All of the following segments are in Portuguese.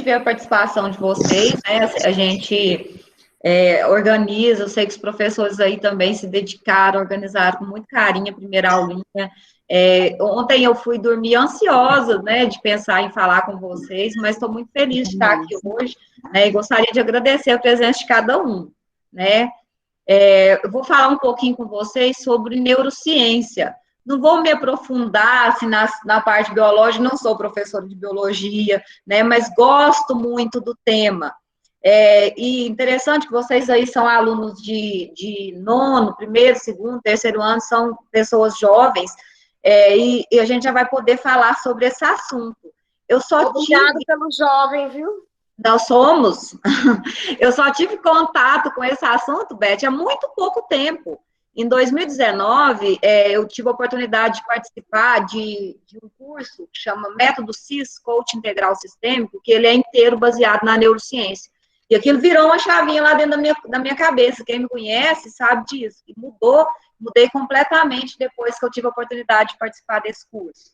ver a participação de vocês, né? A gente organiza, eu sei que os professores aí também se dedicaram, organizaram com muito carinho a primeira aulinha. Ontem eu fui dormir ansiosa, né, de pensar em falar com vocês, mas estou muito feliz de estar aqui hoje, né, e gostaria de agradecer a presença de cada um, né. Eu vou falar um pouquinho com vocês sobre neurociência. Não vou me aprofundar assim, na parte biológica, não sou professora de biologia, né, mas gosto muito do tema. E interessante que vocês aí são alunos de nono, primeiro, segundo, terceiro ano, são pessoas jovens, e a gente já vai poder falar sobre esse assunto. Obrigada pelo jovem, viu? Nós somos. Eu só tive contato com esse assunto, Beth, há muito pouco tempo. Em 2019, eu tive a oportunidade de participar de um curso que chama Método CIS, Coach Integral Sistêmico, que ele é inteiro baseado na neurociência. E aquilo virou uma chavinha lá dentro da minha cabeça. Quem me conhece sabe disso. E mudei completamente depois que eu tive a oportunidade de participar desse curso.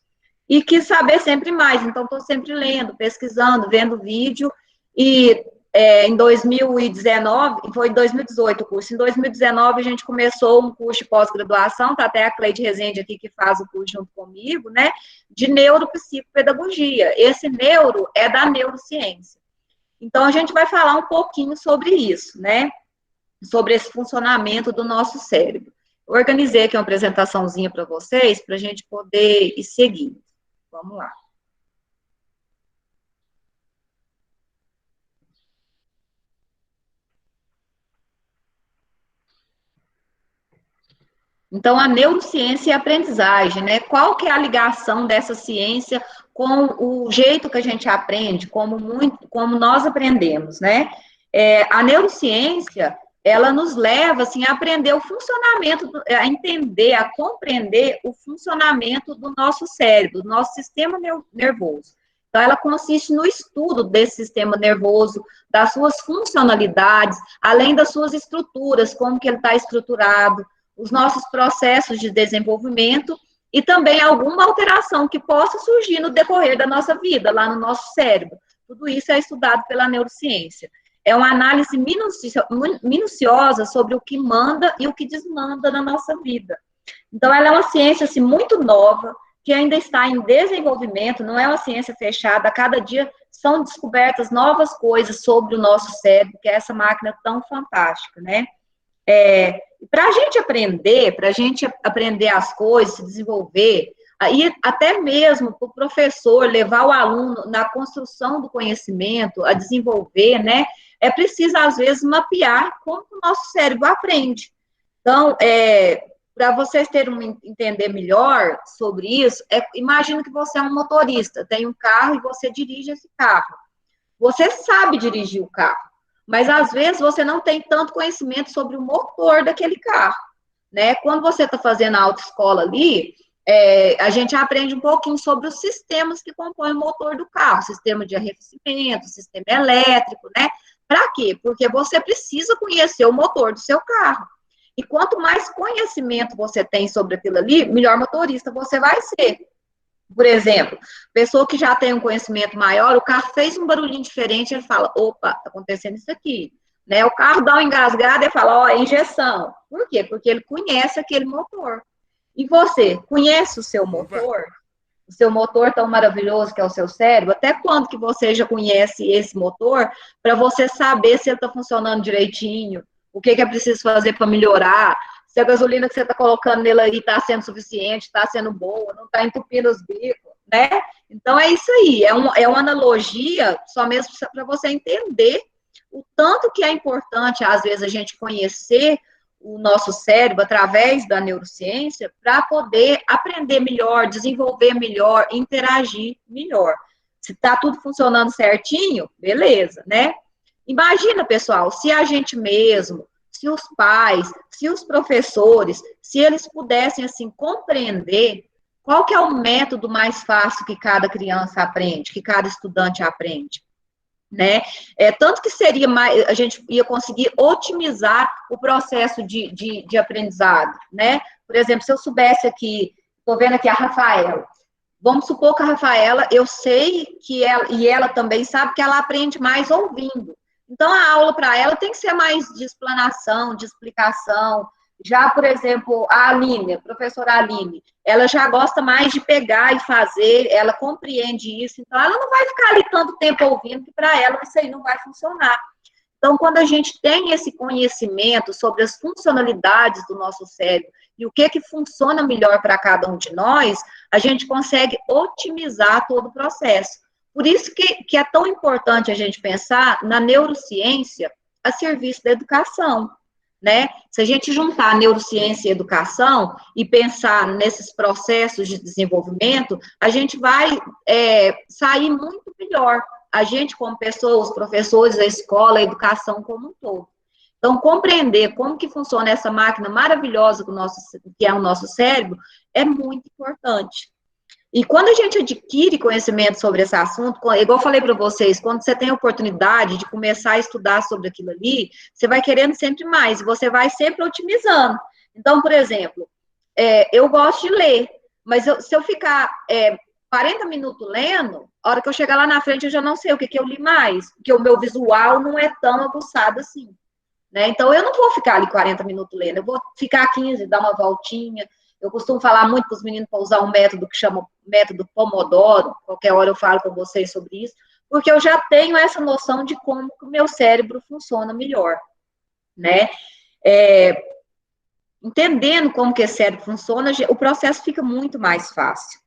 E quis saber sempre mais, então estou sempre lendo, pesquisando, vendo vídeo. E em 2019, foi em 2018 o curso, em 2019 a gente começou um curso de pós-graduação, tá até a Cleide Rezende aqui que faz o curso junto comigo, né, de neuropsicopedagogia. Esse neuro é da neurociência. Então, a gente vai falar um pouquinho sobre isso, né, sobre esse funcionamento do nosso cérebro. Eu organizei aqui uma apresentaçãozinha para vocês, para a gente poder ir seguindo. Vamos lá. Então, a neurociência e a aprendizagem, né? Qual que é a ligação dessa ciência com o jeito que a gente aprende, como nós aprendemos, né? A neurociência, ela nos leva, assim, a aprender o funcionamento, a entender, a compreender o funcionamento do nosso cérebro, do nosso sistema nervoso. Então, ela consiste no estudo desse sistema nervoso, das suas funcionalidades, além das suas estruturas, como que ele está estruturado, os nossos processos de desenvolvimento e também alguma alteração que possa surgir no decorrer da nossa vida, lá no nosso cérebro. Tudo isso é estudado pela neurociência. É uma análise minuciosa sobre o que manda e o que desmanda na nossa vida. Então, ela é uma ciência assim, muito nova, que ainda está em desenvolvimento, não é uma ciência fechada, a cada dia são descobertas novas coisas sobre o nosso cérebro, que é essa máquina tão fantástica, né? Para a gente aprender as coisas, se desenvolver, aí até mesmo para o professor levar o aluno na construção do conhecimento, a desenvolver, né? É preciso, às vezes, mapear como o nosso cérebro aprende. Então, para vocês terem entender melhor sobre isso, imagina que você é um motorista, tem um carro e você dirige esse carro. Você sabe dirigir o carro, mas às vezes você não tem tanto conhecimento sobre o motor daquele carro, né? Quando você está fazendo a autoescola ali, a gente aprende um pouquinho sobre os sistemas que compõem o motor do carro, sistema de arrefecimento, sistema elétrico, né? Para quê? Porque você precisa conhecer o motor do seu carro. E quanto mais conhecimento você tem sobre aquilo ali, melhor motorista você vai ser. Por exemplo, pessoa que já tem um conhecimento maior, o carro fez um barulhinho diferente, ele fala, opa, tá acontecendo isso aqui. Né? O carro dá uma engasgada e fala, ó, é injeção. Por quê? Porque ele conhece aquele motor. E você, conhece o seu motor? O seu motor tão maravilhoso que é o seu cérebro? Até quando que você já conhece esse motor para você saber se ele está funcionando direitinho? O que é preciso fazer para melhorar? Se a gasolina que você está colocando nele aí está sendo suficiente, está sendo boa, não está entupindo os bicos, né? Então, é isso aí, é uma analogia só mesmo para você entender o tanto que é importante, às vezes, a gente conhecer o nosso cérebro através da neurociência para poder aprender melhor, desenvolver melhor, interagir melhor. Se está tudo funcionando certinho, beleza, né? Imagina, pessoal, se a gente mesmo, se os pais, se os professores, se eles pudessem, assim, compreender qual que é o método mais fácil que cada criança aprende, que cada estudante aprende, né? Tanto que seria mais, a gente ia conseguir otimizar o processo de aprendizado, né? Por exemplo, se eu soubesse aqui, estou vendo aqui a Rafaela, Vamos supor que a Rafaela, eu sei que ela, e ela também sabe que ela aprende mais ouvindo. Então, a aula para ela tem que ser mais de explanação, de explicação. Já, por exemplo, a Aline, a professora Aline, ela já gosta mais de pegar e fazer, ela compreende isso, então ela não vai ficar ali tanto tempo ouvindo, que para ela isso aí não vai funcionar. Então, quando a gente tem esse conhecimento sobre as funcionalidades do nosso cérebro e o que funciona melhor para cada um de nós, a gente consegue otimizar todo o processo. Por isso que é tão importante a gente pensar na neurociência a serviço da educação, né? Se a gente juntar neurociência e educação e pensar nesses processos de desenvolvimento, a gente vai sair muito melhor. A gente, como pessoas, os professores, a escola, a educação como um todo. Então, compreender como que funciona essa máquina maravilhosa que é o nosso cérebro é muito importante. E quando a gente adquire conhecimento sobre esse assunto, igual eu falei para vocês, quando você tem a oportunidade de começar a estudar sobre aquilo ali, você vai querendo sempre mais, e você vai sempre otimizando. Então, por exemplo, eu gosto de ler, mas se eu ficar 40 minutos lendo, a hora que eu chegar lá na frente, eu já não sei o que eu li mais, porque o meu visual não é tão aguçado assim. Né? Então, eu não vou ficar ali 40 minutos lendo, eu vou ficar 15, dar uma voltinha. Eu costumo falar muito para os meninos para usar um método que chama método Pomodoro, qualquer hora eu falo com vocês sobre isso, porque eu já tenho essa noção de como o meu cérebro funciona melhor, né? Entendendo como que esse cérebro funciona, o processo fica muito mais fácil.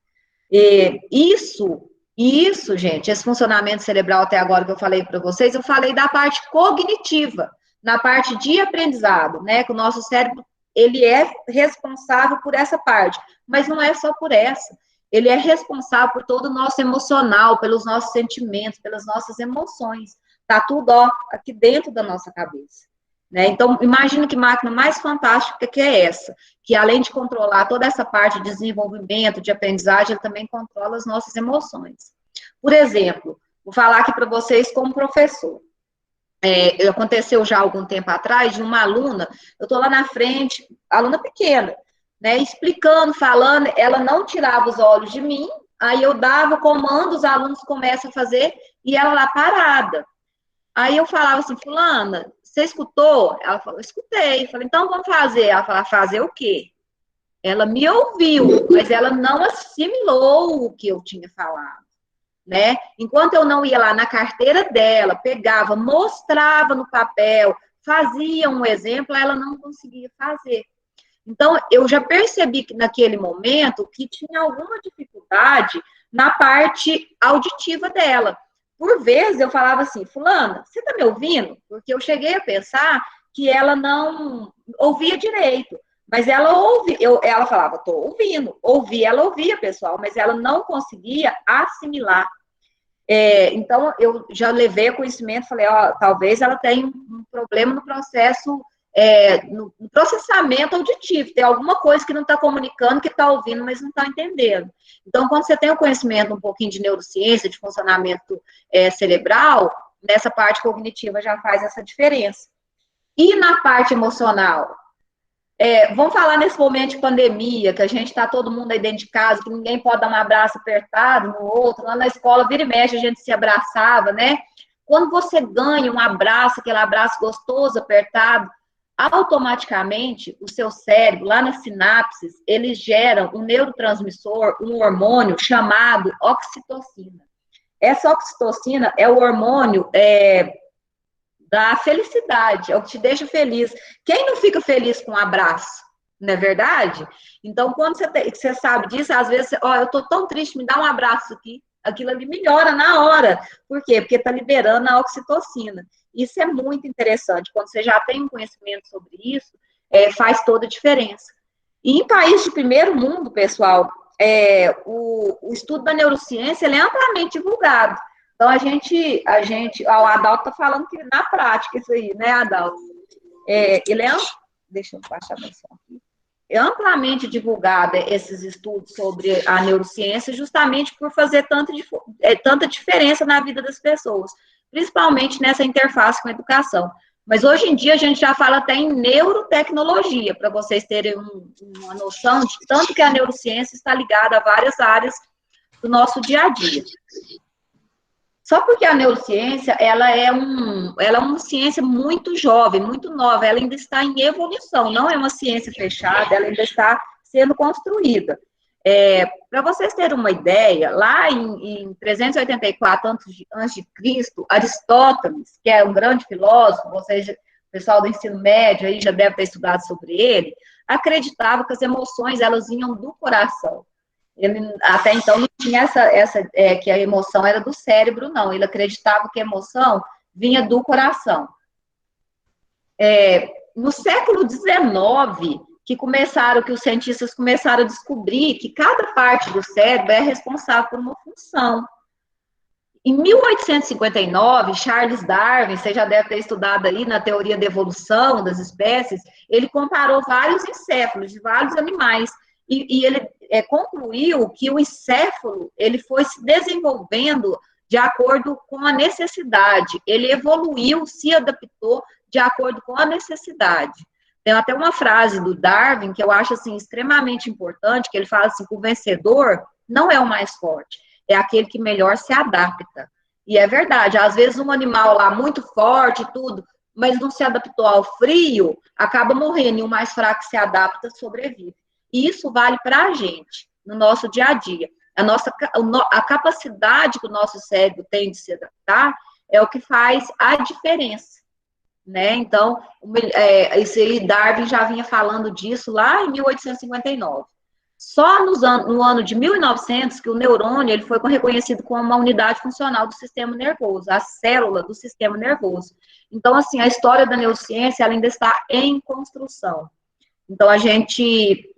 Isso, gente, esse funcionamento cerebral até agora que eu falei para vocês, eu falei da parte cognitiva, na parte de aprendizado, né? Que o nosso cérebro, ele é responsável por essa parte, mas não é só por essa. Ele é responsável por todo o nosso emocional, pelos nossos sentimentos, pelas nossas emoções. Tá tudo, aqui dentro da nossa cabeça. Né? Então, imagina que máquina mais fantástica que é essa, que além de controlar toda essa parte de desenvolvimento, de aprendizagem, ele também controla as nossas emoções. Por exemplo, vou falar aqui para vocês como professor. Aconteceu já há algum tempo atrás, de uma aluna, eu estou lá na frente, aluna pequena, né, explicando, falando, ela não tirava os olhos de mim, aí eu dava comando, os alunos começam a fazer, e ela lá parada. Aí eu falava assim, fulana, você escutou? Ela falou, escutei. Eu falei, então vamos fazer. Ela falou, fazer o quê? Ela me ouviu, mas ela não assimilou o que eu tinha falado, né? Enquanto eu não ia lá na carteira dela, pegava, mostrava no papel, fazia um exemplo, ela não conseguia fazer. Então, eu já percebi que naquele momento que tinha alguma dificuldade na parte auditiva dela. Por vezes eu falava assim, fulana, você está me ouvindo? Porque eu cheguei a pensar que ela não ouvia direito. Mas ela ouve, ela falava, estou ouvindo. Ela ouvia, pessoal, mas ela não conseguia assimilar. Então, eu já levei a conhecimento, falei, talvez ela tenha um problema no processo, no processamento auditivo, tem alguma coisa que não está comunicando, que está ouvindo, mas não está entendendo. Então, quando você tem o conhecimento um pouquinho de neurociência, de funcionamento cerebral, nessa parte cognitiva já faz essa diferença. E na parte emocional? Vamos falar nesse momento de pandemia, que a gente está todo mundo aí dentro de casa, que ninguém pode dar um abraço apertado no outro. Lá na escola, vira e mexe, a gente se abraçava, né? Quando você ganha um abraço, aquele abraço gostoso, apertado, automaticamente o seu cérebro, lá nas sinapses, eles geram um neurotransmissor, um hormônio chamado oxitocina. Essa oxitocina é o hormônio da felicidade, é o que te deixa feliz. Quem não fica feliz com um abraço? Não é verdade? Então, quando você sabe disso, às vezes, eu tô tão triste, me dá um abraço aqui, aquilo ali melhora na hora. Por quê? Porque tá liberando a oxitocina. Isso é muito interessante. Quando você já tem um conhecimento sobre isso, faz toda a diferença. E em países de primeiro mundo, pessoal, o estudo da neurociência ele é amplamente divulgado. Então, o Adalto está falando que na prática isso aí, né, Adalto? Deixa eu baixar mais som aqui. É amplamente divulgado esses estudos sobre a neurociência justamente por fazer tanta diferença na vida das pessoas, principalmente nessa interface com a educação. Mas hoje em dia a gente já fala até em neurotecnologia, para vocês terem uma noção de tanto que a neurociência está ligada a várias áreas do nosso dia a dia. Só porque a neurociência, ela é uma ciência muito jovem, muito nova, ela ainda está em evolução, não é uma ciência fechada, ela ainda está sendo construída. Para vocês terem uma ideia, lá em 384 a.C., Aristóteles, que é um grande filósofo, ou seja, o pessoal do ensino médio aí já deve ter estudado sobre ele, acreditava que as emoções, elas vinham do coração. Ele, até então, não tinha que a emoção era do cérebro, não. Ele acreditava que a emoção vinha do coração. No século XIX, que os cientistas começaram a descobrir que cada parte do cérebro é responsável por uma função. Em 1859, Charles Darwin, você já deve ter estudado aí na teoria da evolução das espécies, ele comparou vários encéfalos de vários animais e ele concluiu que o encéfalo ele foi se desenvolvendo de acordo com a necessidade, ele evoluiu, se adaptou de acordo com a necessidade. Tem até uma frase do Darwin que eu acho assim extremamente importante, que ele fala assim, que o vencedor não é o mais forte, é aquele que melhor se adapta. E é verdade, às vezes um animal lá muito forte e tudo, mas não se adaptou ao frio, acaba morrendo, e o mais fraco se adapta, sobrevive. E isso vale para a gente, no nosso dia a dia. A capacidade que o nosso cérebro tem de se adaptar é o que faz a diferença. Né? Então, isso aí, Darwin já vinha falando disso lá em 1859. Só no ano de 1900 que o neurônio ele foi reconhecido como uma unidade funcional do sistema nervoso, a célula do sistema nervoso. Então, assim, a história da neurociência ela ainda está em construção. Então, a gente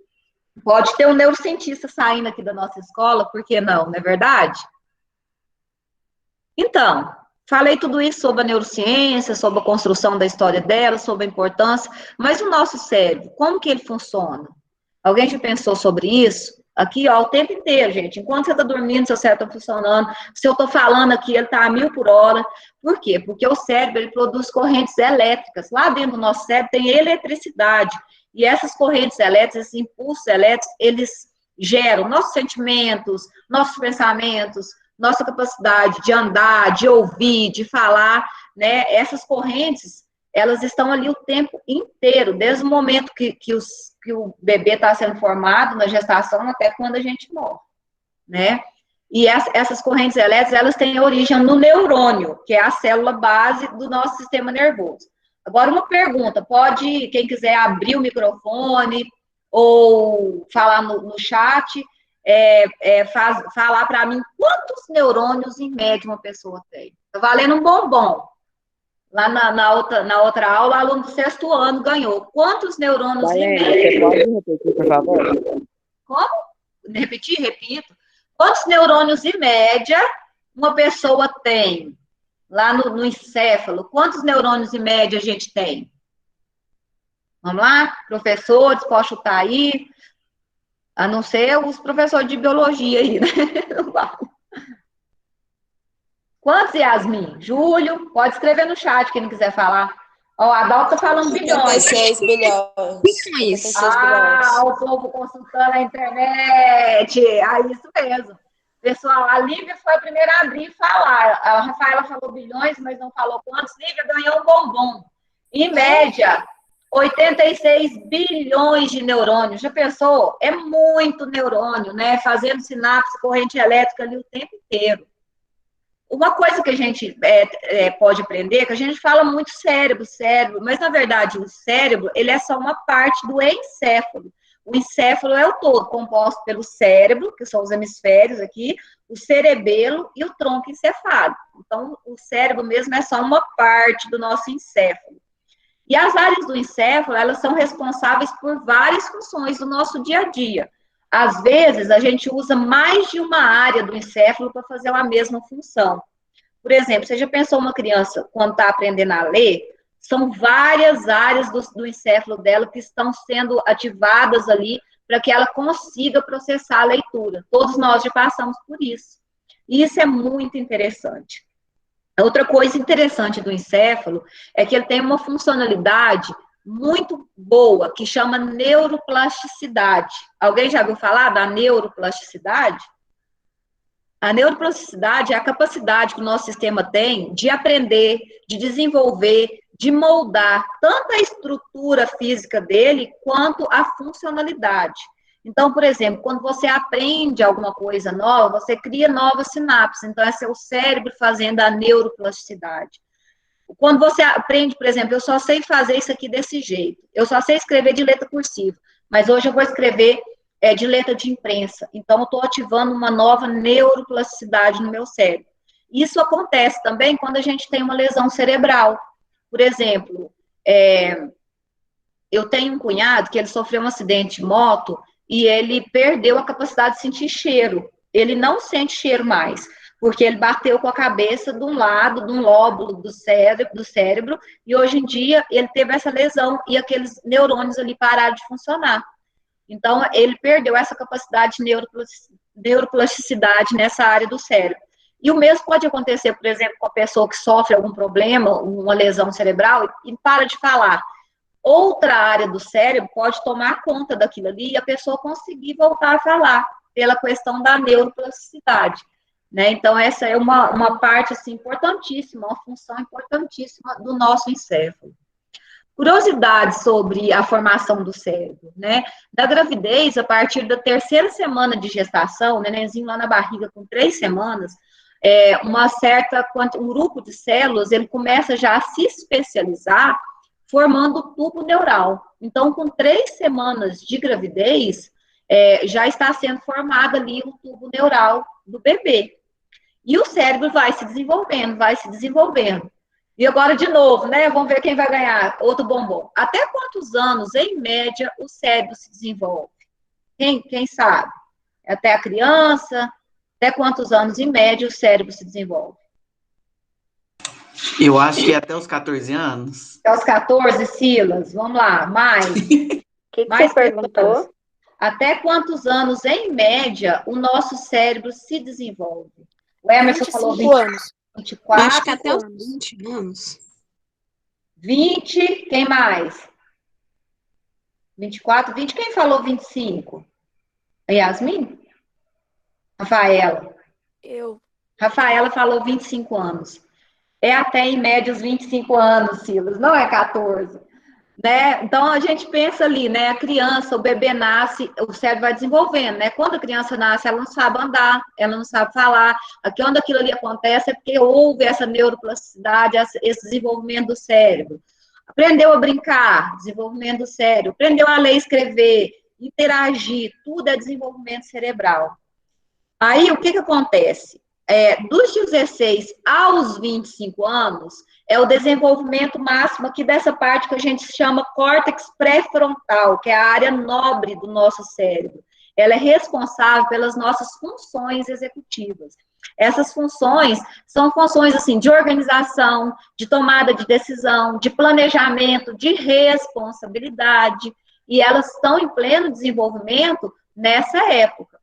pode ter um neurocientista saindo aqui da nossa escola, por que não é verdade? Então, falei tudo isso sobre a neurociência, sobre a construção da história dela, sobre a importância, mas o nosso cérebro, como que ele funciona? Alguém já pensou sobre isso? Aqui, ó, o tempo inteiro, gente. Enquanto você está dormindo, seu cérebro está funcionando. Se eu estou falando aqui, ele está a 1000 por hora. Por quê? Porque o cérebro, ele produz correntes elétricas. Lá dentro do nosso cérebro tem eletricidade. E essas correntes elétricas, esses impulsos elétricos, eles geram nossos sentimentos, nossos pensamentos, nossa capacidade de andar, de ouvir, de falar, né? Essas correntes, elas estão ali o tempo inteiro, desde o momento que o bebê está sendo formado, na gestação, até quando a gente morre, né? E essas correntes elétricas, elas têm origem no neurônio, que é a célula base do nosso sistema nervoso. Agora, uma pergunta, quem quiser abrir o microfone ou falar no chat, falar para mim quantos neurônios em média uma pessoa tem. Está valendo um bombom. Lá na outra aula, o aluno do 6º ano ganhou. Quantos neurônios em média? Você pode repetir, por favor? Como? Repetir? Repito. Quantos neurônios em média uma pessoa tem? Lá no encéfalo, quantos neurônios em média a gente tem? Vamos lá? Professores, pode chutar aí. A não ser os professores de biologia aí, né? Quantos, Yasmin? Júlio? Pode escrever no chat, quem não quiser falar. Ó, a Adalto tá falando bilhões. 56 bilhões. O povo consultando a internet. Isso mesmo. Pessoal, a Lívia foi a primeira a abrir e falar. A Rafaela falou bilhões, mas não falou quantos. Lívia ganhou um bombom. Em média, 86 bilhões de neurônios. Já pensou? É muito neurônio, né? Fazendo sinapse, corrente elétrica ali o tempo inteiro. Uma coisa que a gente pode aprender, que a gente fala muito cérebro, mas na verdade o cérebro, ele é só uma parte do encéfalo. O encéfalo é o todo, composto pelo cérebro, que são os hemisférios aqui, o cerebelo e o tronco encefálico. Então, o cérebro mesmo é só uma parte do nosso encéfalo. E as áreas do encéfalo, elas são responsáveis por várias funções do nosso dia a dia. Às vezes, a gente usa mais de uma área do encéfalo para fazer a mesma função. Por exemplo, você já pensou uma criança, quando está aprendendo a ler, são várias áreas do encéfalo dela que estão sendo ativadas ali para que ela consiga processar a leitura. Todos nós já passamos por isso. E isso é muito interessante. Outra coisa interessante do encéfalo é que ele tem uma funcionalidade muito boa, que chama neuroplasticidade. Alguém já ouviu falar da neuroplasticidade? A neuroplasticidade é a capacidade que o nosso sistema tem de aprender, de desenvolver, de moldar tanto a estrutura física dele quanto a funcionalidade. Então, por exemplo, quando você aprende alguma coisa nova, você cria novas sinapses. Então, é seu cérebro fazendo a neuroplasticidade. Quando você aprende, por exemplo, eu só sei fazer isso aqui desse jeito. Eu só sei escrever de letra cursiva, mas hoje eu vou escrever de letra de imprensa. Então, eu estou ativando uma nova neuroplasticidade no meu cérebro. Isso acontece também quando a gente tem uma lesão cerebral. Por exemplo, eu tenho um cunhado que ele sofreu um acidente de moto e ele perdeu a capacidade de sentir cheiro. Ele não sente cheiro mais, porque ele bateu com a cabeça de um lado, de um lóbulo do cérebro, e hoje em dia ele teve essa lesão e aqueles neurônios ali pararam de funcionar. Então, ele perdeu essa capacidade de neuroplasticidade nessa área do cérebro. E o mesmo pode acontecer, por exemplo, com a pessoa que sofre algum problema, uma lesão cerebral, e para de falar. Outra área do cérebro pode tomar conta daquilo ali e a pessoa conseguir voltar a falar, pela questão da neuroplasticidade. Né? Então, essa é uma parte assim, importantíssima, uma função importantíssima do nosso encéfalo. Curiosidade sobre a formação do cérebro, né? Da gravidez, a partir da terceira semana de gestação, o nenenzinho lá na barriga com 3 semanas, um grupo de células, ele começa já a se especializar formando o tubo neural. Então, com 3 semanas de gravidez, já está sendo formado ali o tubo neural do bebê. E o cérebro vai se desenvolvendo, vai se desenvolvendo. E agora, de novo, né? Vamos ver quem vai ganhar outro bombom. Até quantos anos, em média, o cérebro se desenvolve? Quem sabe? Até a criança? Até quantos anos, em média, o cérebro se desenvolve? Eu acho que é até os 14 anos. Até os 14, Silas? Vamos lá, mais. Que você perguntou? Até quantos anos, em média, o nosso cérebro se desenvolve? O Emerson falou 25 anos. 24. Acho que até os 20 anos. 20, quem mais? 24, 20, quem falou 25? A Yasmin? Rafaela. Eu. Rafaela falou 25 anos. É até, em média, os 25 anos, Silas, não é 14. Né? Então, a gente pensa ali, né? A criança, o bebê nasce, o cérebro vai desenvolvendo, né? Quando a criança nasce, ela não sabe andar, ela não sabe falar. Aqui, onde aquilo ali acontece, é porque houve essa neuroplasticidade, esse desenvolvimento do cérebro. Aprendeu a brincar, desenvolvimento do cérebro. Aprendeu a ler e escrever, interagir, tudo é desenvolvimento cerebral. Aí, o que acontece? Dos 16 aos 25 anos, é o desenvolvimento máximo aqui dessa parte que a gente chama córtex pré-frontal, que é a área nobre do nosso cérebro. Ela é responsável pelas nossas funções executivas. Essas funções são funções assim de organização, de tomada de decisão, de planejamento, de responsabilidade, e elas estão em pleno desenvolvimento nessa época.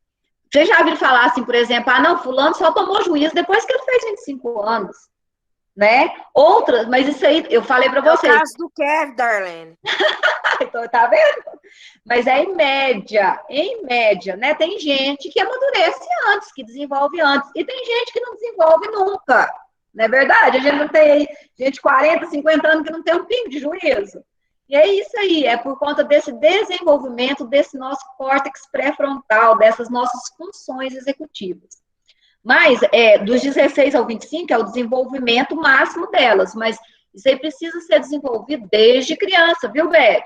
Você já ouviu falar assim, por exemplo, não, fulano só tomou juízo depois que ele fez 25 anos, né? Outras, mas isso aí, eu falei para vocês. É o caso do Kev, Darlene. Então, tá vendo? Mas é em média, né? Tem gente que amadurece antes, que desenvolve antes, e tem gente que não desenvolve nunca, não é verdade? A gente não tem gente de 40, 50 anos que não tem um pingo de juízo. E é isso aí, é por conta desse desenvolvimento desse nosso córtex pré-frontal, dessas nossas funções executivas. Mas, dos 16 ao 25 é o desenvolvimento máximo delas, mas isso aí precisa ser desenvolvido desde criança, viu, Beth?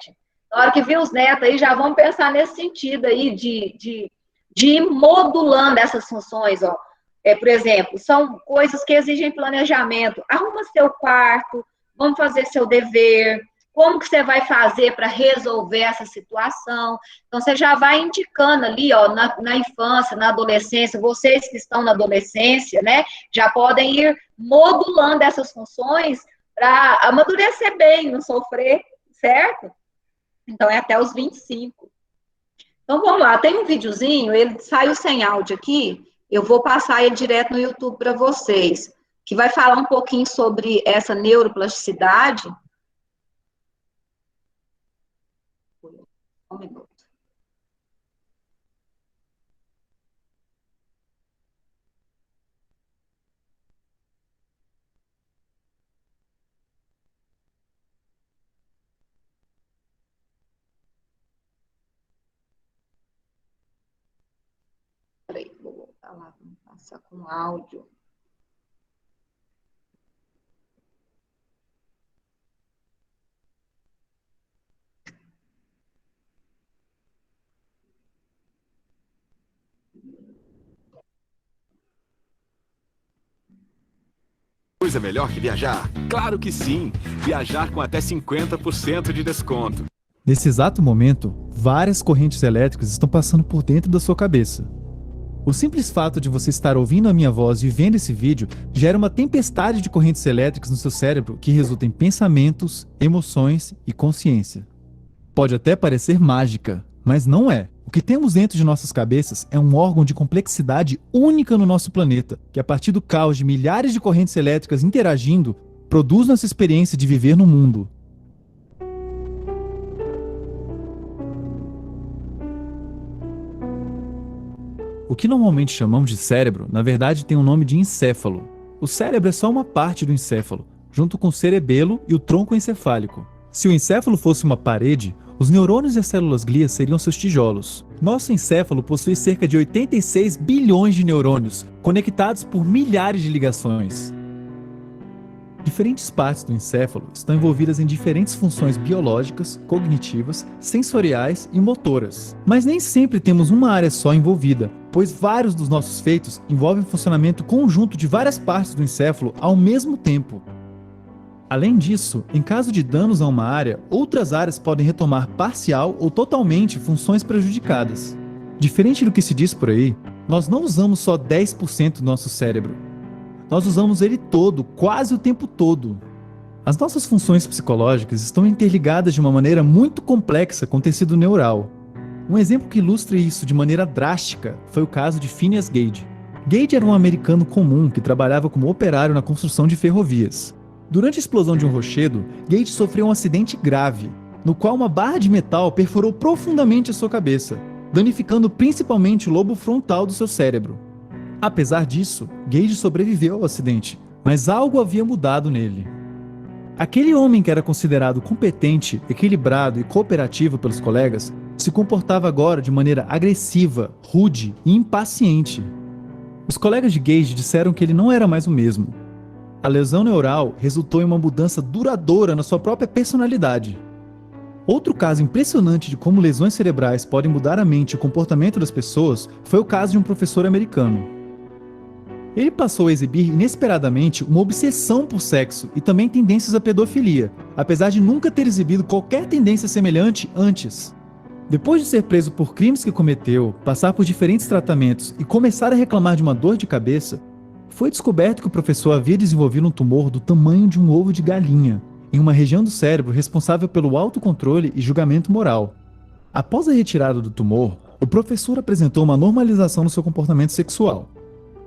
Na hora que vir os netos aí, já vão pensar nesse sentido aí de ir modulando essas funções, ó. Por exemplo, são coisas que exigem planejamento. Arruma seu quarto, vamos fazer seu dever, como que você vai fazer para resolver essa situação? Então, você já vai indicando ali, ó, na infância, na adolescência, vocês que estão na adolescência, né, já podem ir modulando essas funções para amadurecer bem, não sofrer, certo? Então, é até os 25. Então, vamos lá, tem um videozinho, ele saiu sem áudio aqui, eu vou passar ele direto no YouTube para vocês, que vai falar um pouquinho sobre essa neuroplasticidade. Um minuto. Peraí, vou voltar lá, vamos passar com áudio. Coisa melhor que viajar? Claro que sim! Viajar com até 50% de desconto. Nesse exato momento, várias correntes elétricas estão passando por dentro da sua cabeça. O simples fato de você estar ouvindo a minha voz e vendo esse vídeo gera uma tempestade de correntes elétricas no seu cérebro que resulta em pensamentos, emoções e consciência. Pode até parecer mágica, mas não é. O que temos dentro de nossas cabeças é um órgão de complexidade única no nosso planeta, que a partir do caos de milhares de correntes elétricas interagindo, produz nossa experiência de viver no mundo. O que normalmente chamamos de cérebro, na verdade tem o nome de encéfalo. O cérebro é só uma parte do encéfalo, junto com o cerebelo e o tronco encefálico. Se o encéfalo fosse uma parede, os neurônios e as células glia seriam seus tijolos. Nosso encéfalo possui cerca de 86 bilhões de neurônios, conectados por milhares de ligações. Diferentes partes do encéfalo estão envolvidas em diferentes funções biológicas, cognitivas, sensoriais e motoras. Mas nem sempre temos uma área só envolvida, pois vários dos nossos feitos envolvem o funcionamento conjunto de várias partes do encéfalo ao mesmo tempo. Além disso, em caso de danos a uma área, outras áreas podem retomar parcial ou totalmente funções prejudicadas. Diferente do que se diz por aí, nós não usamos só 10% do nosso cérebro. Nós usamos ele todo, quase o tempo todo. As nossas funções psicológicas estão interligadas de uma maneira muito complexa com o tecido neural. Um exemplo que ilustra isso de maneira drástica foi o caso de Phineas Gage. Gage era um americano comum que trabalhava como operário na construção de ferrovias. Durante a explosão de um rochedo, Gage sofreu um acidente grave, no qual uma barra de metal perfurou profundamente a sua cabeça, danificando principalmente o lobo frontal do seu cérebro. Apesar disso, Gage sobreviveu ao acidente, mas algo havia mudado nele. Aquele homem que era considerado competente, equilibrado e cooperativo pelos colegas, se comportava agora de maneira agressiva, rude e impaciente. Os colegas de Gage disseram que ele não era mais o mesmo. A lesão neural resultou em uma mudança duradoura na sua própria personalidade. Outro caso impressionante de como lesões cerebrais podem mudar a mente e o comportamento das pessoas foi o caso de um professor americano. Ele passou a exibir inesperadamente uma obsessão por sexo e também tendências à pedofilia, apesar de nunca ter exibido qualquer tendência semelhante antes. Depois de ser preso por crimes que cometeu, passar por diferentes tratamentos e começar a reclamar de uma dor de cabeça, foi descoberto que o professor havia desenvolvido um tumor do tamanho de um ovo de galinha, em uma região do cérebro responsável pelo autocontrole e julgamento moral. Após a retirada do tumor, o professor apresentou uma normalização no seu comportamento sexual.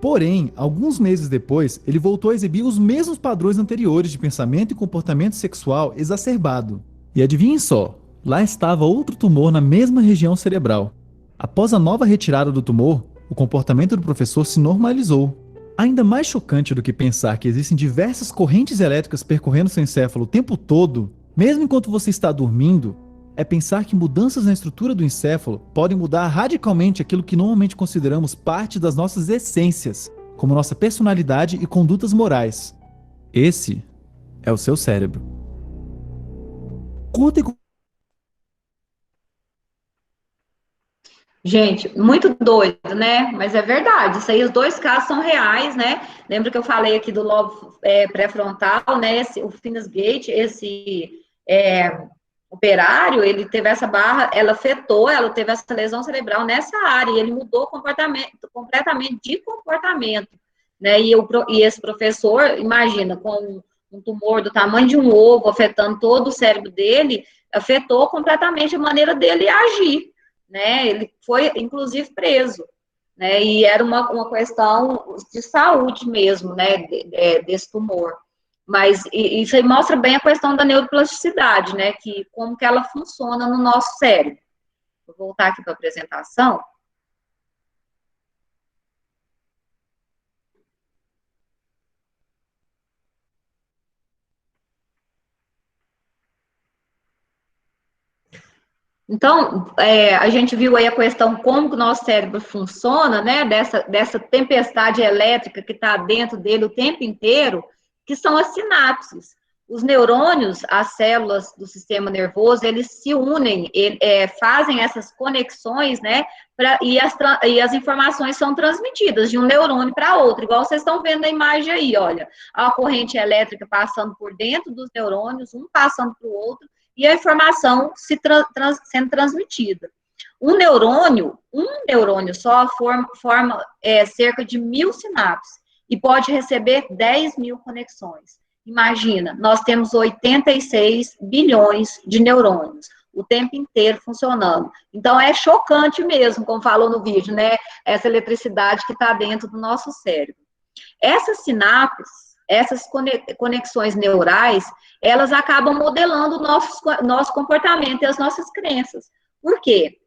Porém, alguns meses depois, ele voltou a exibir os mesmos padrões anteriores de pensamento e comportamento sexual exacerbado. E adivinhem só, lá estava outro tumor na mesma região cerebral. Após a nova retirada do tumor, o comportamento do professor se normalizou. Ainda mais chocante do que pensar que existem diversas correntes elétricas percorrendo seu encéfalo o tempo todo, mesmo enquanto você está dormindo, é pensar que mudanças na estrutura do encéfalo podem mudar radicalmente aquilo que normalmente consideramos parte das nossas essências, como nossa personalidade e condutas morais. Esse é o seu cérebro. Curta e Gente, muito doido, né? Mas é verdade. Isso aí, os dois casos são reais, né? Lembra que eu falei aqui do lobo pré-frontal, né? O Phineas Gage, esse operário, ele teve essa barra, ela afetou, ela teve essa lesão cerebral nessa área, e ele mudou completamente de comportamento, né? E esse professor, imagina, com um tumor do tamanho de um ovo afetando todo o cérebro dele, afetou completamente a maneira dele agir, né? Ele foi, inclusive, preso, né? E era uma questão de saúde mesmo, né? Desse tumor. Mas isso aí mostra bem a questão da neuroplasticidade, né? Que como que ela funciona no nosso cérebro. Vou voltar aqui para a apresentação. Então, a gente viu aí a questão como que o nosso cérebro funciona, né, dessa tempestade elétrica que está dentro dele o tempo inteiro, que são as sinapses. Os neurônios, as células do sistema nervoso, eles se unem, fazem essas conexões, né, e as informações são transmitidas de um neurônio para outro, igual vocês estão vendo na imagem aí, olha, a corrente elétrica passando por dentro dos neurônios, um passando para o outro, e a informação sendo transmitida. Um neurônio só forma cerca de 1.000 sinapses e pode receber 10.000 conexões. Imagina, nós temos 86 bilhões de neurônios, o tempo inteiro funcionando. Então, é chocante mesmo, como falou no vídeo, né? Essa eletricidade que está dentro do nosso cérebro. Essas sinapses, essas conexões neurais, elas acabam modelando o nosso comportamento e as nossas crenças. Por quê?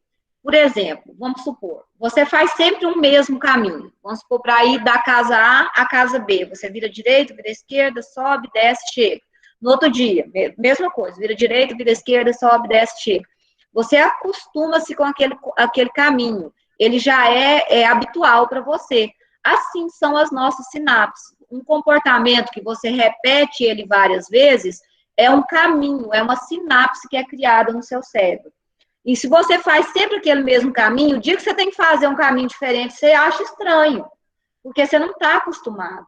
Por exemplo, vamos supor, você faz sempre o mesmo caminho. Vamos supor, para ir da casa A à casa B. Você vira direita, vira esquerda, sobe, desce, chega. No outro dia, mesma coisa, vira direita, vira esquerda, sobe, desce, chega. Você acostuma-se com aquele caminho. Ele já é habitual para você. Assim são as nossas sinapses. Um comportamento que você repete ele várias vezes é um caminho, é uma sinapse que é criada no seu cérebro. E se você faz sempre aquele mesmo caminho, o dia que você tem que fazer um caminho diferente, você acha estranho, porque você não está acostumado.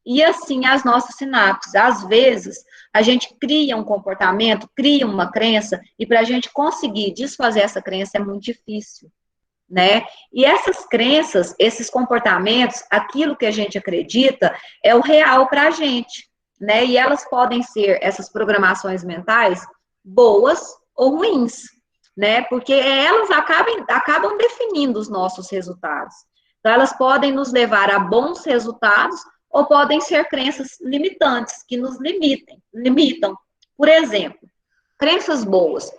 E assim as nossas sinapses. Às vezes, a gente cria um comportamento, cria uma crença, e para a gente conseguir desfazer essa crença é muito difícil, né? E essas crenças, esses comportamentos, aquilo que a gente acredita, é o real para a gente, né? E elas podem ser, essas programações mentais, boas ou ruins, né? Porque elas acabam definindo os nossos resultados. Então, elas podem nos levar a bons resultados ou podem ser crenças limitantes, que nos limitam. Por exemplo, crenças boas.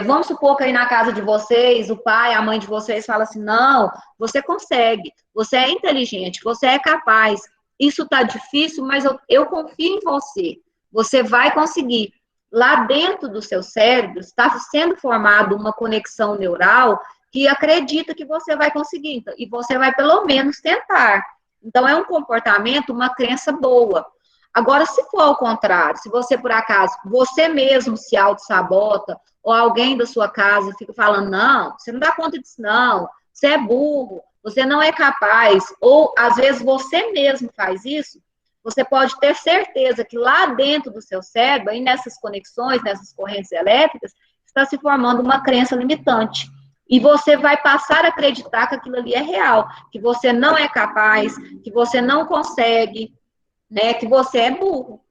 Vamos supor que aí na casa de vocês, o pai, a mãe de vocês fala assim, não, você consegue, você é inteligente, você é capaz, isso tá difícil, mas eu confio em você, você vai conseguir. Lá dentro do seu cérebro está sendo formada uma conexão neural que acredita que você vai conseguir, e você vai pelo menos tentar. Então, é um comportamento, uma crença boa. Agora, se for ao contrário, se você, por acaso, você mesmo se auto-sabota, ou alguém da sua casa fica falando, não, você não dá conta disso, não, você é burro, você não é capaz, ou, às vezes, você mesmo faz isso, você pode ter certeza que lá dentro do seu cérebro, aí nessas conexões, nessas correntes elétricas, está se formando uma crença limitante. E você vai passar a acreditar que aquilo ali é real, que você não é capaz, que você não consegue, né, que você é burro,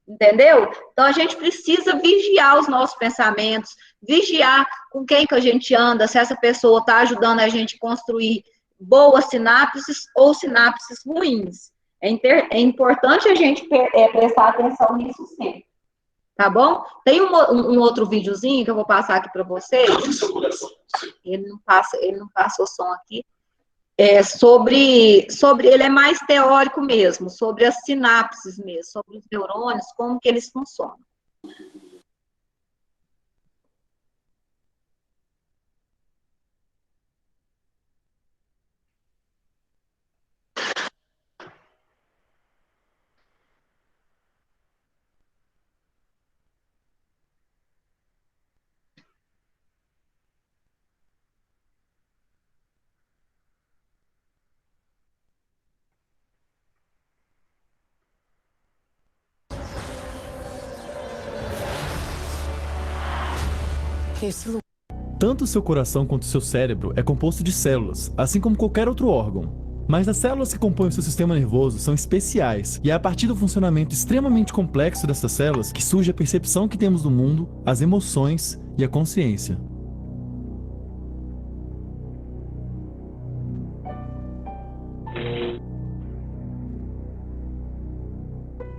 entendeu? Então, a gente precisa vigiar os nossos pensamentos, vigiar com quem que a gente anda, se essa pessoa está ajudando a gente a construir boas sinapses ou sinapses ruins. É importante a gente prestar atenção nisso sempre, tá bom? Tem um outro videozinho que eu vou passar aqui para vocês, ele não passa o som aqui, ele é mais teórico mesmo, sobre as sinapses mesmo, sobre os neurônios, como que eles funcionam. Tanto o seu coração quanto o seu cérebro é composto de células, assim como qualquer outro órgão. Mas as células que compõem o seu sistema nervoso são especiais, e é a partir do funcionamento extremamente complexo dessas células que surge a percepção que temos do mundo, as emoções e a consciência.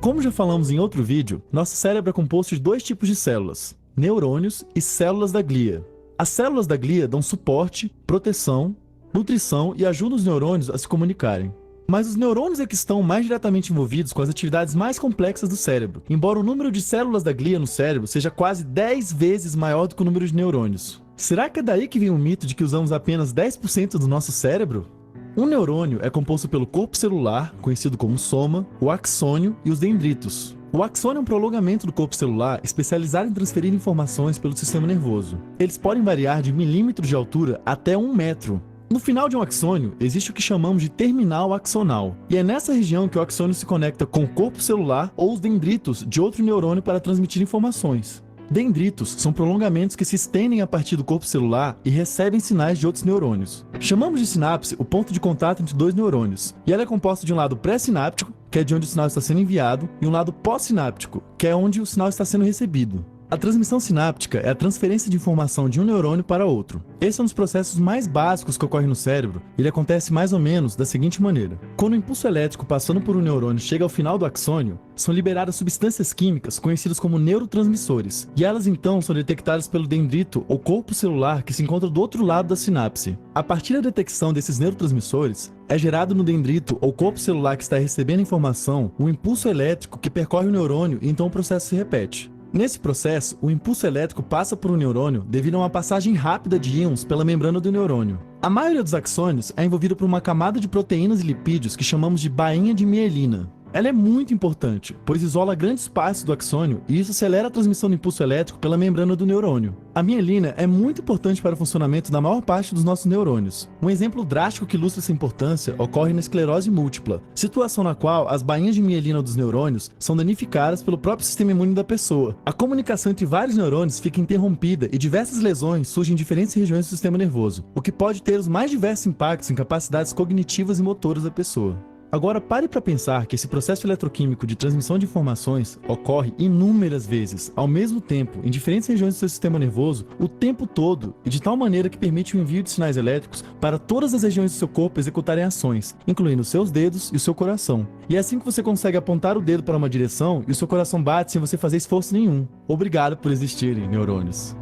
Como já falamos em outro vídeo, nosso cérebro é composto de dois tipos de células, neurônios e células da glia. As células da glia dão suporte, proteção, nutrição e ajudam os neurônios a se comunicarem. Mas os neurônios é que estão mais diretamente envolvidos com as atividades mais complexas do cérebro, embora o número de células da glia no cérebro seja quase 10 vezes maior do que o número de neurônios. Será que é daí que vem o mito de que usamos apenas 10% do nosso cérebro? Um neurônio é composto pelo corpo celular, conhecido como soma, o axônio e os dendritos. O axônio é um prolongamento do corpo celular especializado em transferir informações pelo sistema nervoso. Eles podem variar de milímetros de altura até 1 metro. No final de um axônio, existe o que chamamos de terminal axonal, e é nessa região que o axônio se conecta com o corpo celular ou os dendritos de outro neurônio para transmitir informações. Dendritos são prolongamentos que se estendem a partir do corpo celular e recebem sinais de outros neurônios. Chamamos de sinapse o ponto de contato entre dois neurônios, e ela é composta de um lado pré-sináptico, que é de onde o sinal está sendo enviado, e um lado pós-sináptico, que é onde o sinal está sendo recebido. A transmissão sináptica é a transferência de informação de um neurônio para outro. Esse é um dos processos mais básicos que ocorre no cérebro. Ele acontece mais ou menos da seguinte maneira. Quando o impulso elétrico passando por um neurônio chega ao final do axônio, são liberadas substâncias químicas conhecidas como neurotransmissores, e elas então são detectadas pelo dendrito ou corpo celular que se encontra do outro lado da sinapse. A partir da detecção desses neurotransmissores, é gerado no dendrito ou corpo celular que está recebendo a informação um impulso elétrico que percorre o neurônio e então o processo se repete. Nesse processo, o impulso elétrico passa por um neurônio devido a uma passagem rápida de íons pela membrana do neurônio. A maioria dos axônios é envolvida por uma camada de proteínas e lipídios que chamamos de bainha de mielina. Ela é muito importante, pois isola grandes partes do axônio e isso acelera a transmissão do impulso elétrico pela membrana do neurônio. A mielina é muito importante para o funcionamento da maior parte dos nossos neurônios. Um exemplo drástico que ilustra essa importância ocorre na esclerose múltipla, situação na qual as bainhas de mielina dos neurônios são danificadas pelo próprio sistema imune da pessoa. A comunicação entre vários neurônios fica interrompida e diversas lesões surgem em diferentes regiões do sistema nervoso, o que pode ter os mais diversos impactos em capacidades cognitivas e motoras da pessoa. Agora pare para pensar que esse processo eletroquímico de transmissão de informações ocorre inúmeras vezes, ao mesmo tempo, em diferentes regiões do seu sistema nervoso, o tempo todo, e de tal maneira que permite o envio de sinais elétricos para todas as regiões do seu corpo executarem ações, incluindo os seus dedos e o seu coração. E é assim que você consegue apontar o dedo para uma direção e o seu coração bate sem você fazer esforço nenhum. Obrigado por existirem, neurônios.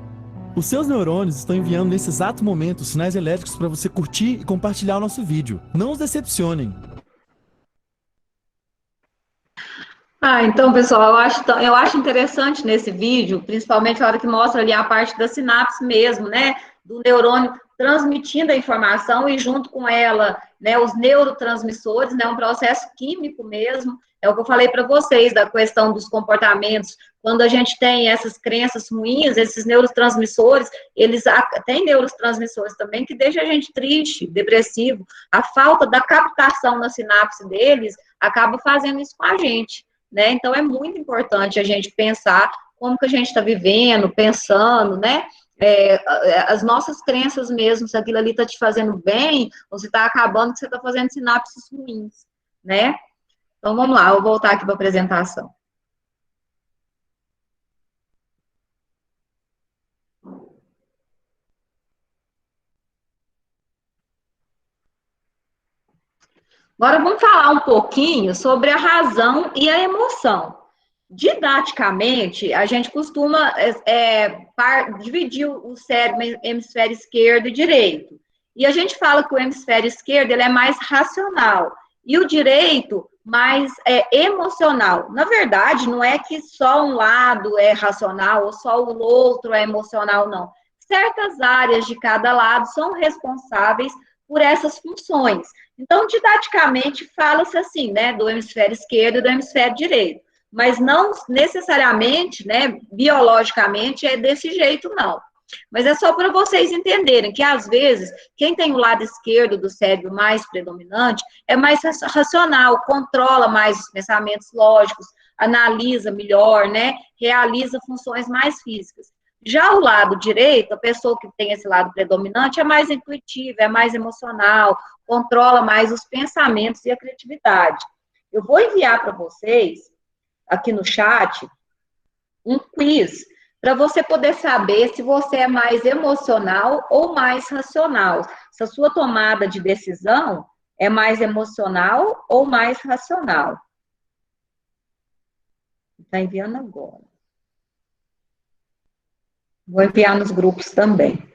Os seus neurônios estão enviando nesse exato momento sinais elétricos para você curtir e compartilhar o nosso vídeo. Não os decepcionem! Então, pessoal, eu acho interessante nesse vídeo, principalmente a hora que mostra ali a parte da sinapse mesmo, né? Do neurônio transmitindo a informação e junto com ela, né, os neurotransmissores, né? Um processo químico mesmo. É o que eu falei para vocês da questão dos comportamentos. Quando a gente tem essas crenças ruins, esses neurotransmissores, eles têm neurotransmissores também que deixam a gente triste, depressivo. A falta da captação na sinapse deles acaba fazendo isso com a gente. Né? Então, é muito importante a gente pensar como que a gente está vivendo, pensando, né? As nossas crenças mesmo, se aquilo ali está te fazendo bem, ou se está acabando, que você está fazendo sinapses ruins, né? Então, vamos lá, eu vou voltar aqui para a apresentação. Agora, vamos falar um pouquinho sobre a razão e a emoção. Didaticamente, a gente costuma dividir o cérebro em hemisfério esquerdo e direito. E a gente fala que o hemisfério esquerdo ele é mais racional e o direito mais emocional. Na verdade, não é que só um lado é racional ou só o outro é emocional, não. Certas áreas de cada lado são responsáveis por essas funções. Então, didaticamente, fala-se assim, né, do hemisfério esquerdo e do hemisfério direito. Mas não necessariamente, né, biologicamente, é desse jeito, não. Mas é só para vocês entenderem que, às vezes, quem tem o lado esquerdo do cérebro mais predominante é mais racional, controla mais os pensamentos lógicos, analisa melhor, né, realiza funções mais físicas. Já o lado direito, a pessoa que tem esse lado predominante é mais intuitiva, é mais emocional, controla mais os pensamentos e a criatividade. Eu vou enviar para vocês, aqui no chat, um quiz, para você poder saber se você é mais emocional ou mais racional. Se a sua tomada de decisão é mais emocional ou mais racional. Está enviando agora. Vou enviar nos grupos também.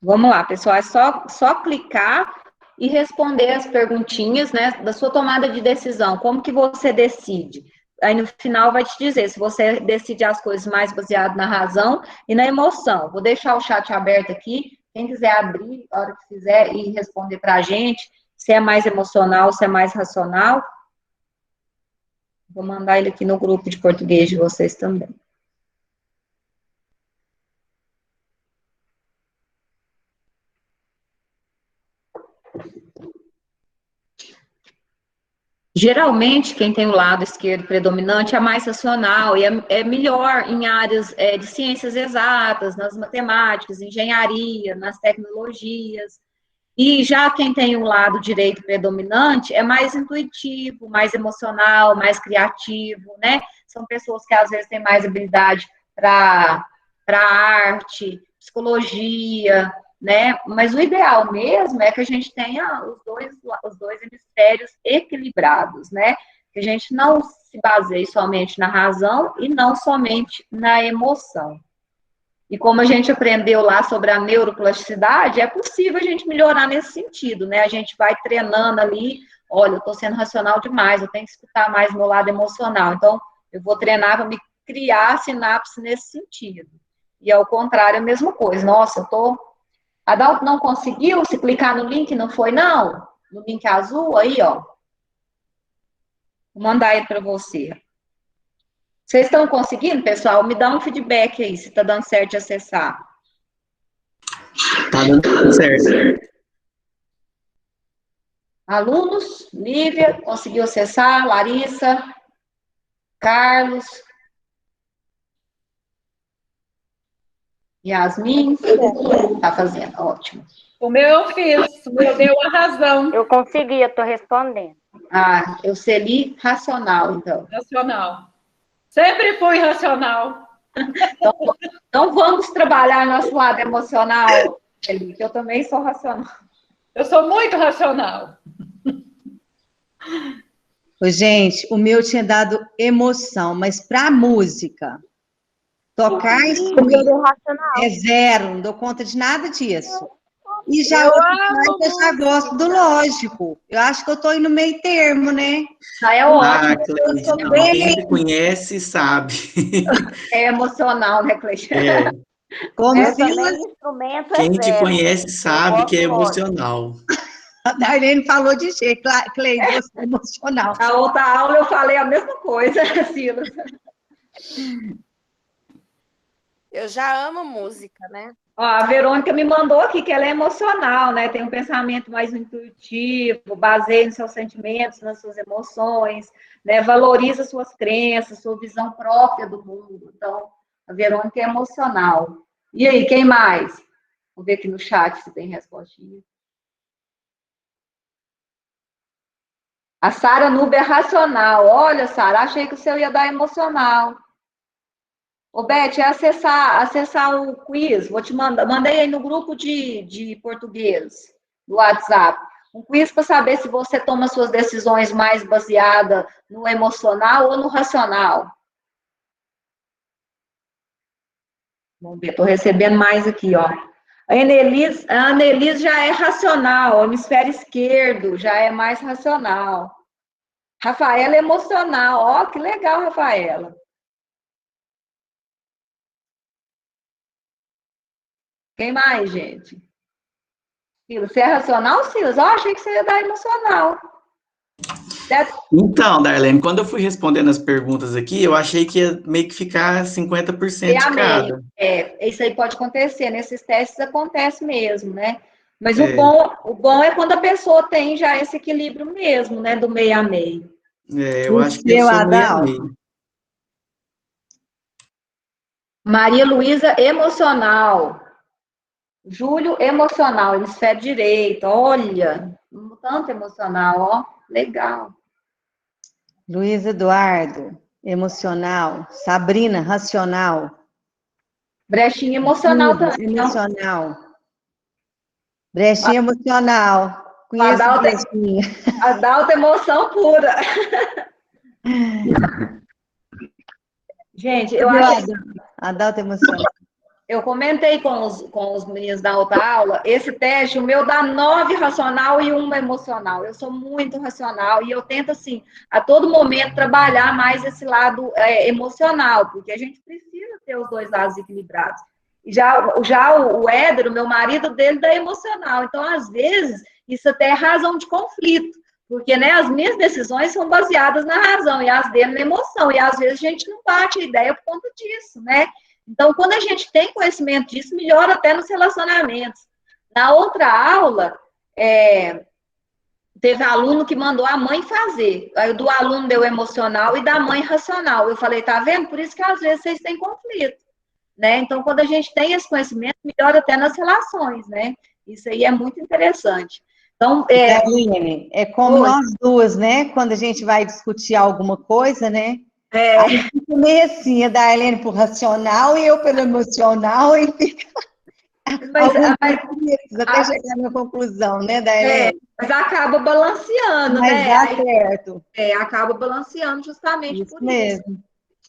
Vamos lá, pessoal, é só clicar e responder as perguntinhas, né, da sua tomada de decisão. Como que você decide? Aí no final vai te dizer se você decide as coisas mais baseado na razão e na emoção. Vou deixar o chat aberto aqui. Quem quiser abrir, a hora que quiser, e responder para a gente, se é mais emocional, se é mais racional. Vou mandar ele aqui no grupo de português de vocês também. Geralmente, quem tem o lado esquerdo predominante é mais racional e é melhor em áreas de ciências exatas, nas matemáticas, engenharia, nas tecnologias. E já quem tem o lado direito predominante é mais intuitivo, mais emocional, mais criativo, né? São pessoas que às vezes têm mais habilidade para arte, psicologia, né? Mas o ideal mesmo é que a gente tenha os dois hemisférios equilibrados, né? Que a gente não se baseie somente na razão e não somente na emoção. E como a gente aprendeu lá sobre a neuroplasticidade, é possível a gente melhorar nesse sentido, né? A gente vai treinando ali, olha, eu estou sendo racional demais, eu tenho que escutar mais meu lado emocional. Então, eu vou treinar para me criar sinapse nesse sentido. E ao contrário, a mesma coisa. Nossa, eu tô... Adalto não conseguiu, se clicar no link, não foi, não? No link azul, aí, ó. Vou mandar ele para você. Vocês estão conseguindo, pessoal? Me dá um feedback aí, se está dando certo de acessar. Tá dando certo. Alunos, Lívia, conseguiu acessar? Larissa, Carlos, Yasmin, tá fazendo, ótimo. O meu eu fiz, o meu deu a razão. Eu consegui, eu tô respondendo. Ah, eu seli racional, então. Racional. Sempre fui racional. Então vamos trabalhar nosso lado emocional, Eli, que eu também sou racional. Eu sou muito racional. Ô, gente, o meu tinha dado emoção, mas para música, tocar instrumento é zero, não dou conta de nada disso. E já eu já gosto do lógico. Eu acho que eu estou indo meio termo, né? Já é ótimo. Cleide, não, quem te conhece sabe. É emocional, né, Cleide? É. Como Eu se também, instrumento é Quem te zero. conhece sabe que é emocional. a Darlene falou de jeito, Cleide, você é emocional. A outra aula eu falei a mesma coisa, Silas. Eu já amo música, né? Ó, a Verônica me mandou aqui que ela é emocional, né? Tem um pensamento mais intuitivo, baseia nos seus sentimentos, nas suas emoções, né? Valoriza suas crenças, sua visão própria do mundo. Então, a Verônica é emocional. E aí, quem mais? Vou ver aqui no chat se tem respostinha. A Sara Nube é racional. Olha, Sara, achei que o seu ia dar emocional. Ô, Beth, é acessar o quiz. Vou te mandar. Mandei aí no grupo de português do WhatsApp. Um quiz para saber se você toma suas decisões mais baseadas no emocional ou no racional. Vamos ver, estou recebendo mais aqui, ó. A Annelise já é racional, o hemisfério esquerdo já é mais racional. Rafaela é emocional. Ó, que legal, Rafaela. Quem mais, gente? Silas, você é racional, Silas? Eu achei que você ia dar emocional. Então, Darlene, quando eu fui respondendo as perguntas aqui, eu achei que ia meio que ficar 50% de cada. Isso aí pode acontecer. Nesses testes acontece mesmo, né? Mas o bom é quando a pessoa tem já esse equilíbrio mesmo, né? Do meio a meio. Eu acho que eu sou meio a meio. Maria Luísa, emocional. Júlio, emocional, hemisfério direito. Olha, tanto emocional, ó. Legal. Luiz Eduardo, emocional. Sabrina, racional. Brechinha emocional também. Emocional. Brechinha emocional. Conheço a Brechinha. Adalto, emoção pura. Gente, eu acho... Adalto emocional. Eu comentei com os meninos da outra aula, esse teste, o meu dá 9 racional e 1 emocional. Eu sou muito racional e eu tento, assim, a todo momento trabalhar mais esse lado emocional, porque a gente precisa ter os dois lados equilibrados. E já o Éder, o meu marido, dele dá emocional. Então, às vezes, isso até é razão de conflito, porque, né, as minhas decisões são baseadas na razão e as dele na emoção. E, às vezes, a gente não bate a ideia por conta disso, né? Então, quando a gente tem conhecimento disso, melhora até nos relacionamentos. Na outra aula, teve aluno que mandou a mãe fazer. Aí do aluno deu emocional e da mãe racional. Eu falei, tá vendo? Por isso que às vezes vocês têm conflito, né? Então, quando a gente tem esse conhecimento, melhora até nas relações, né? Isso aí é muito interessante. Então, Aline, é como nós duas, né? Quando a gente vai discutir alguma coisa, né? A gente fica meio assim, a da Helene por racional e eu pelo emocional, e fica até chegar na conclusão, né, da Helene? Mas acaba balanceando, mas né? Dá certo. Acaba balanceando justamente Isso por mesmo. isso.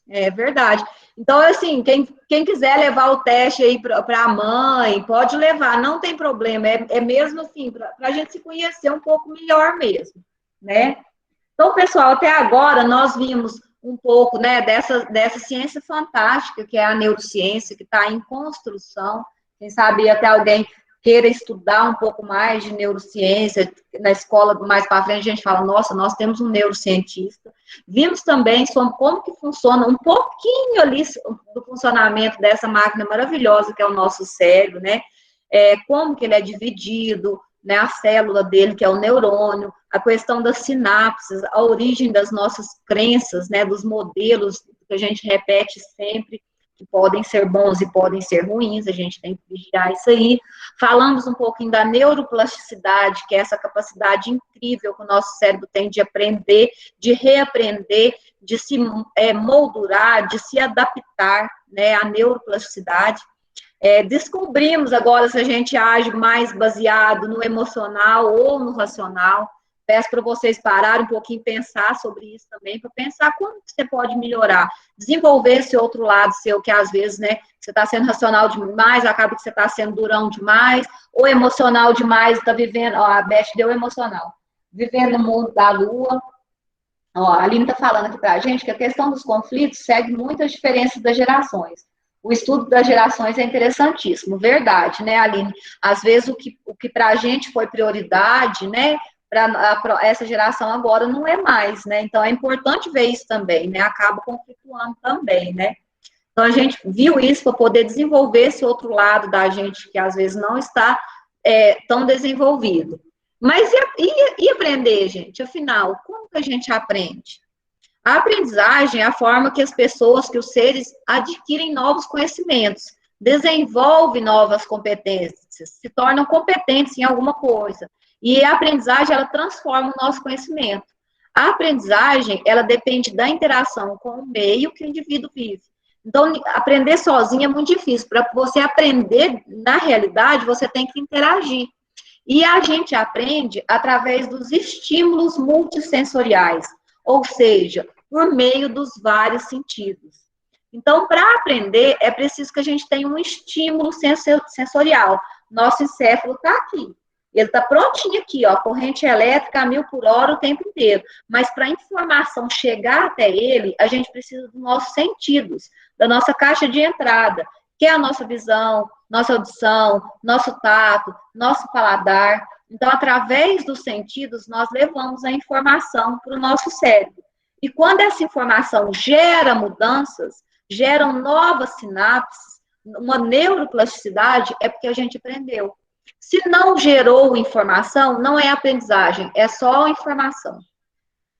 É verdade. Então, assim, quem quiser levar o teste aí para a mãe, pode levar, não tem problema. É mesmo assim, para a gente se conhecer um pouco melhor mesmo, né? Então, pessoal, até agora nós vimos um pouco, né, dessa ciência fantástica que é a neurociência, que está em construção. Quem sabe até alguém queira estudar um pouco mais de neurociência, na escola mais para frente a gente fala, nossa, nós temos um neurocientista. Vimos também sobre como que funciona um pouquinho ali do funcionamento dessa máquina maravilhosa que é o nosso cérebro, né? Como que ele é dividido, né, a célula dele, que é o neurônio, a questão das sinapses, a origem das nossas crenças, né, dos modelos que a gente repete sempre, que podem ser bons e podem ser ruins, a gente tem que vigiar isso aí. Falamos um pouquinho da neuroplasticidade, que é essa capacidade incrível que o nosso cérebro tem de aprender, de reaprender, de se moldurar, de se adaptar, né, à neuroplasticidade. Descobrimos agora se a gente age mais baseado no emocional ou no racional. Peço para vocês pararem um pouquinho e pensar sobre isso também, para pensar como você pode melhorar, desenvolver esse outro lado seu, que às vezes, né, você está sendo racional demais, acaba que você está sendo durão demais, ou emocional demais, está vivendo, a Beth deu emocional, vivendo no mundo da lua. A Aline está falando aqui para a gente que a questão dos conflitos segue muitas diferenças das gerações. O estudo das gerações é interessantíssimo, verdade, né, Aline? Às vezes o que para a gente foi prioridade, né, para essa geração agora não é mais, né? Então é importante ver isso também, né? Acaba conflituando também, né? Então a gente viu isso para poder desenvolver esse outro lado da gente que às vezes não está tão desenvolvido. Mas e aprender, gente? Afinal, como que a gente aprende? A aprendizagem é a forma que as pessoas, que os seres adquirem novos conhecimentos, desenvolvem novas competências, se tornam competentes em alguma coisa. E a aprendizagem, ela transforma o nosso conhecimento. A aprendizagem, ela depende da interação com o meio que o indivíduo vive. Então, aprender sozinho é muito difícil. Para você aprender, na realidade, você tem que interagir. E a gente aprende através dos estímulos multissensoriais, ou seja, por meio dos vários sentidos. Então, para aprender, é preciso que a gente tenha um estímulo sensorial. Nosso encéfalo está aqui. Ele está prontinho aqui, ó, corrente elétrica a 1000 por hora o tempo inteiro. Mas para a informação chegar até ele, a gente precisa dos nossos sentidos, da nossa caixa de entrada, que é a nossa visão, nossa audição, nosso tato, nosso paladar. Então, através dos sentidos, nós levamos a informação para o nosso cérebro. E quando essa informação gera mudanças, geram novas sinapses, uma neuroplasticidade, é porque a gente aprendeu. Se não gerou informação, não é aprendizagem, é só informação.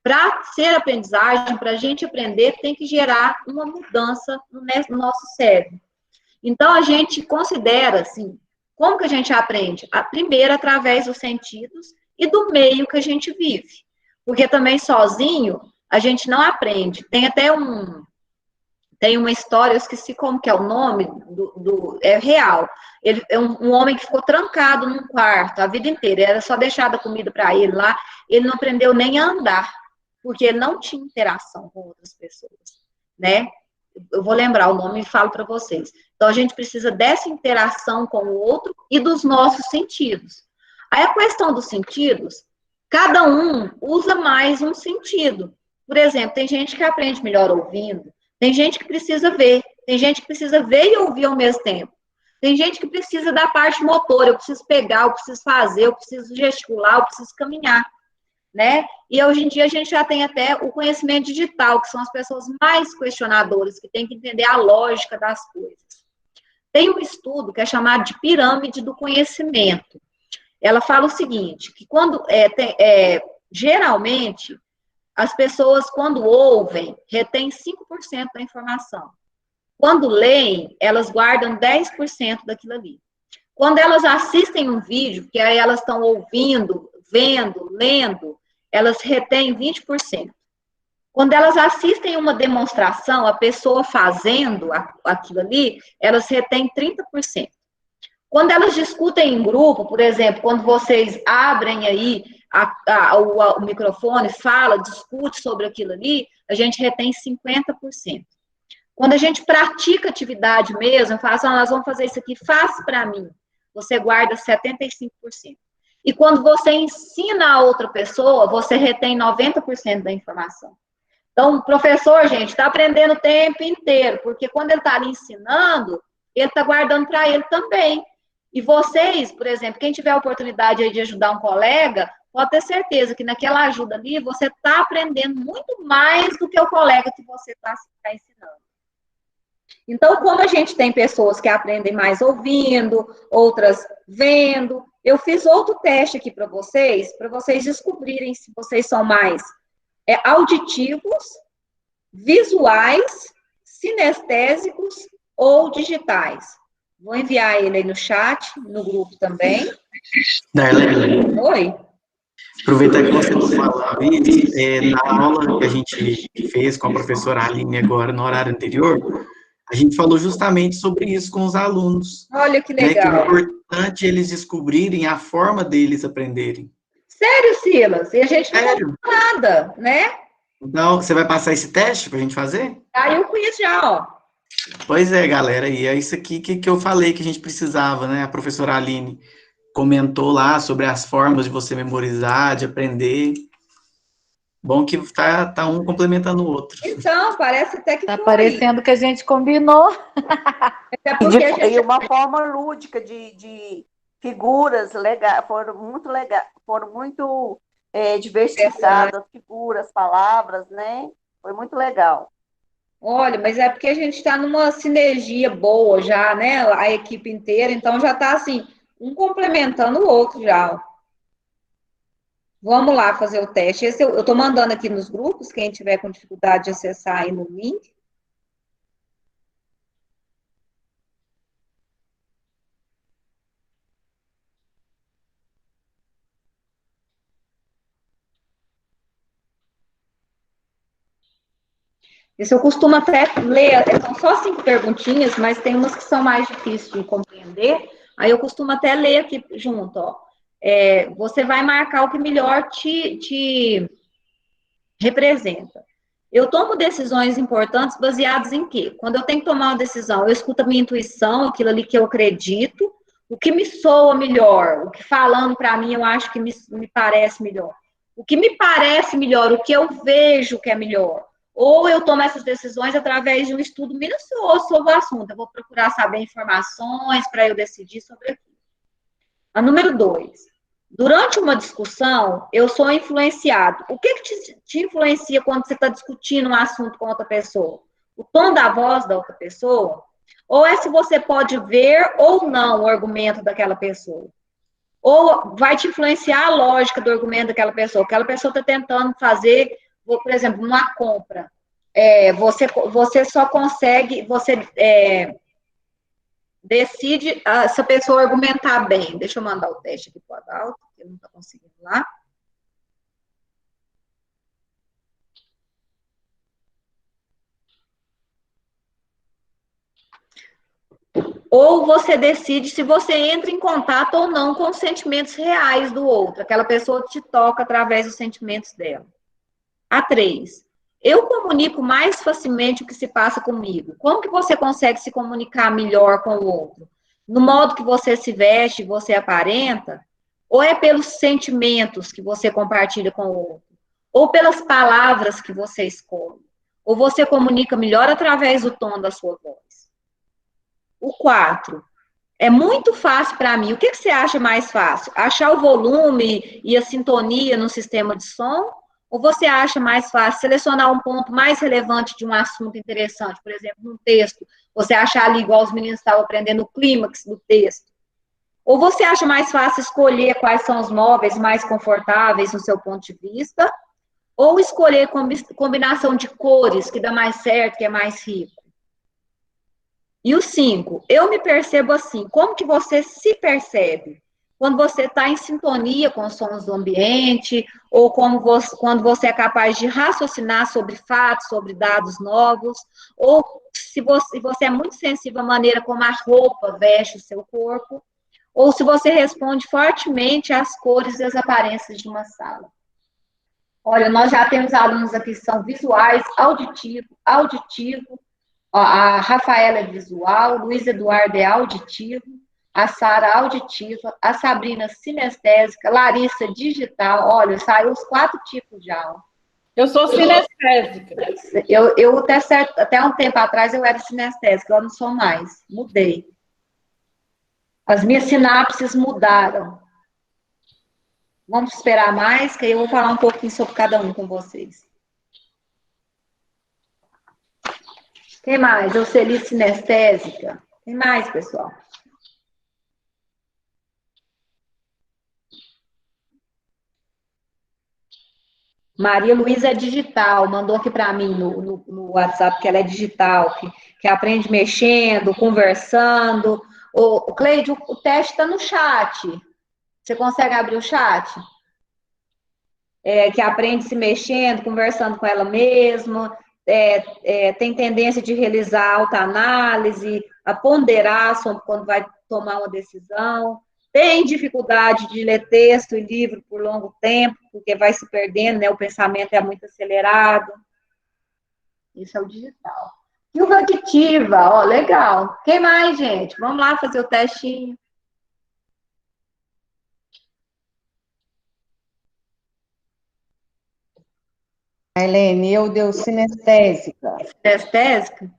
Para ser aprendizagem, para a gente aprender, tem que gerar uma mudança no nosso cérebro. Então, a gente considera, assim, como que a gente aprende? Primeiro, através dos sentidos e do meio que a gente vive. Porque também sozinho, a gente não aprende. Tem até uma história, eu esqueci como que é o nome, é real. Ele é um homem que ficou trancado num quarto a vida inteira, era só deixada comida para ele lá, ele não aprendeu nem a andar, porque ele não tinha interação com outras pessoas, né? eu vou lembrar o nome e falo para vocês. Então, a gente precisa dessa interação com o outro e dos nossos sentidos. Aí, a questão dos sentidos, cada um usa mais um sentido. Por exemplo, tem gente que aprende melhor ouvindo, tem gente que precisa ver, tem gente que precisa ver e ouvir ao mesmo tempo. Tem gente que precisa da parte motora, eu preciso pegar, eu preciso fazer, eu preciso gesticular, eu preciso caminhar, né? E hoje em dia a gente já tem até o conhecimento digital, que são as pessoas mais questionadoras, que têm que entender a lógica das coisas. Tem um estudo que é chamado de pirâmide do conhecimento. Ela fala o seguinte, que quando, geralmente, as pessoas, quando ouvem, retêm 5% da informação. Quando leem, elas guardam 10% daquilo ali. Quando elas assistem um vídeo, que aí elas estão ouvindo, vendo, lendo, elas retêm 20%. Quando elas assistem uma demonstração, a pessoa fazendo aquilo ali, elas retêm 30%. Quando elas discutem em grupo, por exemplo, quando vocês abrem aí o microfone, fala, discute sobre aquilo ali, a gente retém 50%. Quando a gente pratica atividade mesmo, fala assim, nós vamos fazer isso aqui, faz para mim. Você guarda 75%. E quando você ensina a outra pessoa, você retém 90% da informação. Então, o professor, gente, está aprendendo o tempo inteiro, porque quando ele está ali ensinando, ele está guardando para ele também. E vocês, por exemplo, quem tiver a oportunidade aí de ajudar um colega, pode ter certeza que naquela ajuda ali, você está aprendendo muito mais do que o colega que você está ensinando. Então, como a gente tem pessoas que aprendem mais ouvindo, outras vendo, eu fiz outro teste aqui para vocês descobrirem se vocês são mais auditivos, visuais, sinestésicos ou digitais. Vou enviar ele aí no chat, no grupo também. Darlene, Oi? aproveitar que você não falou isso, na aula que a gente fez com a professora Aline agora, no horário anterior, a gente falou justamente sobre isso com os alunos. Olha que Né, que legal. é importante eles descobrirem a forma deles aprenderem. Sério, Silas? E a gente não Sério? falou nada, né? Então, você vai passar esse teste para a gente fazer? Aí eu conheço já, ó. Pois é, galera, e é isso aqui que eu falei que a gente precisava, né? A professora Aline comentou lá sobre as formas de você memorizar, de aprender. Bom que tá um complementando o outro. Então, parece até que Tá foi. parecendo que a gente combinou. Até porque a gente... E uma forma lúdica de figuras legais, foram muito diversificadas, figuras, palavras, né? Foi muito legal. Olha, mas é porque a gente está numa sinergia boa já, né? A equipe inteira, então já está assim, um complementando o outro já. Ó. Vamos lá fazer o teste. Esse eu estou mandando aqui nos grupos, quem tiver com dificuldade de acessar aí no link. Esse eu costumo até ler, são só 5 perguntinhas, mas tem umas que são mais difíceis de compreender, aí eu costumo até ler aqui junto, ó. Você vai marcar o que melhor te representa. Eu tomo decisões importantes baseadas em quê? Quando eu tenho que tomar uma decisão, eu escuto a minha intuição, aquilo ali que eu acredito, o que me soa melhor, o que falando para mim eu acho que me parece melhor. O que me parece melhor, o que eu vejo que é melhor. Ou eu tomo essas decisões através de um estudo minucioso sobre o assunto. Eu vou procurar saber informações para eu decidir sobre aquilo. A número 2. Durante uma discussão, eu sou influenciado. O que te influencia quando você está discutindo um assunto com outra pessoa? O tom da voz da outra pessoa? Ou é se você pode ver ou não o argumento daquela pessoa? Ou vai te influenciar a lógica do argumento daquela pessoa? Aquela pessoa está tentando fazer, por exemplo, uma compra. Você só consegue, decide se a pessoa argumentar bem. Deixa eu mandar o teste aqui para o Adalto, que ele não está conseguindo lá. Ou você decide se você entra em contato ou não com os sentimentos reais do outro. Aquela pessoa te toca através dos sentimentos dela. A 3. eu comunico mais facilmente o que se passa comigo. Como que você consegue se comunicar melhor com o outro? No modo que você se veste, você aparenta? Ou é pelos sentimentos que você compartilha com o outro? Ou pelas palavras que você escolhe? Ou você comunica melhor através do tom da sua voz? O 4. É muito fácil para mim. O que você acha mais fácil? Achar o volume e a sintonia no sistema de som? Ou você acha mais fácil selecionar um ponto mais relevante de um assunto interessante? Por exemplo, num texto, você achar ali, igual os meninos estavam aprendendo, o clímax do texto. Ou você acha mais fácil escolher quais são os móveis mais confortáveis no seu ponto de vista? Ou escolher combinação de cores que dá mais certo, que é mais rico? E o 5, eu me percebo assim. Como que você se percebe? Quando você está em sintonia com os sons do ambiente, ou quando você é capaz de raciocinar sobre fatos, sobre dados novos, ou se você é muito sensível à maneira como a roupa veste o seu corpo, ou se você responde fortemente às cores e às aparências de uma sala. Olha, nós já temos alunos aqui que são visuais, auditivo. A Rafaela é visual, o Luiz Eduardo é auditivo, a Sara auditiva, a Sabrina sinestésica, Larissa digital. Olha, saiu os 4 tipos já. Eu sou sinestésica. Eu até um tempo atrás eu era sinestésica, eu não sou mais, mudei. As minhas sinapses mudaram. Vamos esperar mais, que aí eu vou falar um pouquinho sobre cada um com vocês. Quem mais? Euceli sinestésica. Quem mais, pessoal? Maria Luísa é digital, mandou aqui para mim no WhatsApp que ela é digital, que aprende mexendo, conversando. O Cleide, o teste está no chat. Você consegue abrir o chat? Que aprende se mexendo, conversando com ela mesma, tem tendência de realizar autoanálise, a ponderar sobre quando vai tomar uma decisão, tem dificuldade de ler texto e livro por longo tempo, porque vai se perdendo, né? O pensamento é muito acelerado. Isso é o digital. E o auditiva, ó, legal. Quem mais, gente? Vamos lá fazer o testinho. A Helene, eu deu sinestésica. Sinestésica?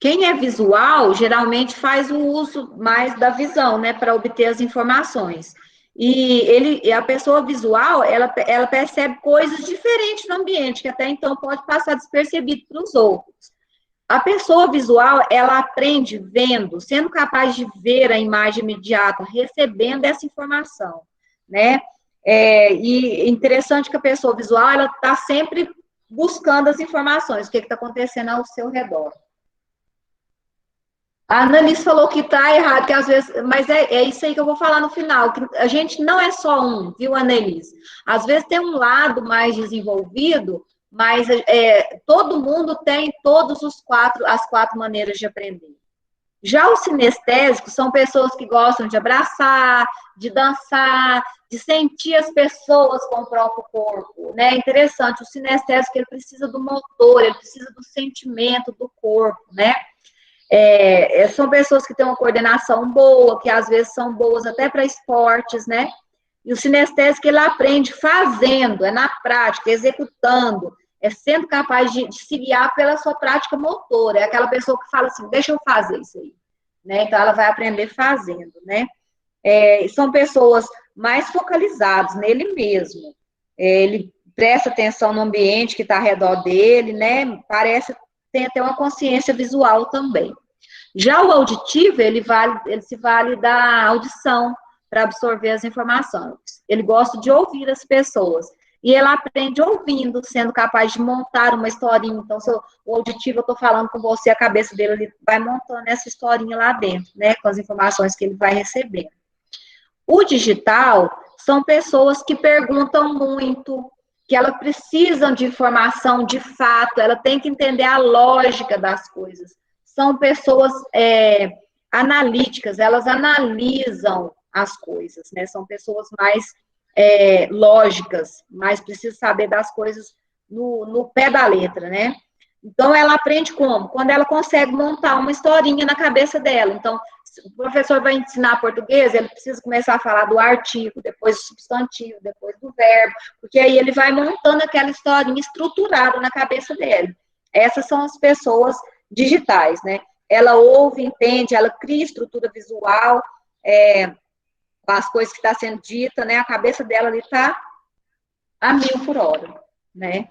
Quem é visual, geralmente faz o uso mais da visão, né, para obter as informações. E a pessoa visual, ela percebe coisas diferentes no ambiente, que até então pode passar despercebido para os outros. A pessoa visual, ela aprende vendo, sendo capaz de ver a imagem imediata, recebendo essa informação, né? E interessante que a pessoa visual, ela está sempre buscando as informações, o que está acontecendo ao seu redor. A Annalise falou que está errado, que às vezes, mas é isso aí que eu vou falar no final, que a gente não é só um, viu, Annalise? Às vezes tem um lado mais desenvolvido, mas todo mundo tem as 4 maneiras de aprender. Já os sinestésicos são pessoas que gostam de abraçar, de dançar, de sentir as pessoas com o próprio corpo, né? É interessante, o sinestésico, ele precisa do motor, ele precisa do sentimento do corpo, né? São pessoas que têm uma coordenação boa, que às vezes são boas até para esportes, né? E o sinestésico, ele aprende fazendo, na prática, executando, sendo capaz de se guiar pela sua prática motora. É aquela pessoa que fala assim, deixa eu fazer isso aí, né? Então, ela vai aprender fazendo, né? São pessoas mais focalizadas nele mesmo. Ele presta atenção no ambiente que está ao redor dele, né? Tem até uma consciência visual também. Já o auditivo, ele se vale da audição para absorver as informações. Ele gosta de ouvir as pessoas. E ele aprende ouvindo, sendo capaz de montar uma historinha. Então, o auditivo, eu estou falando com você, a cabeça dele ele vai montando essa historinha lá dentro, né? Com as informações que ele vai recebendo. O digital são pessoas que perguntam muito, que elas precisam de informação de fato, ela tem que entender a lógica das coisas. São pessoas analíticas, elas analisam as coisas, né? São pessoas mais lógicas, mas precisa saber das coisas no pé da letra, né? Então, ela aprende como? Quando ela consegue montar uma historinha na cabeça dela. Então, o professor vai ensinar português, ele precisa começar a falar do artigo, depois do substantivo, depois do verbo, porque aí ele vai montando aquela historinha estruturada na cabeça dele. Essas são as pessoas digitais, né? Ela ouve, entende, ela cria estrutura visual, com as coisas que estão sendo ditas, né? A cabeça dela ali está a 1000 por hora, né?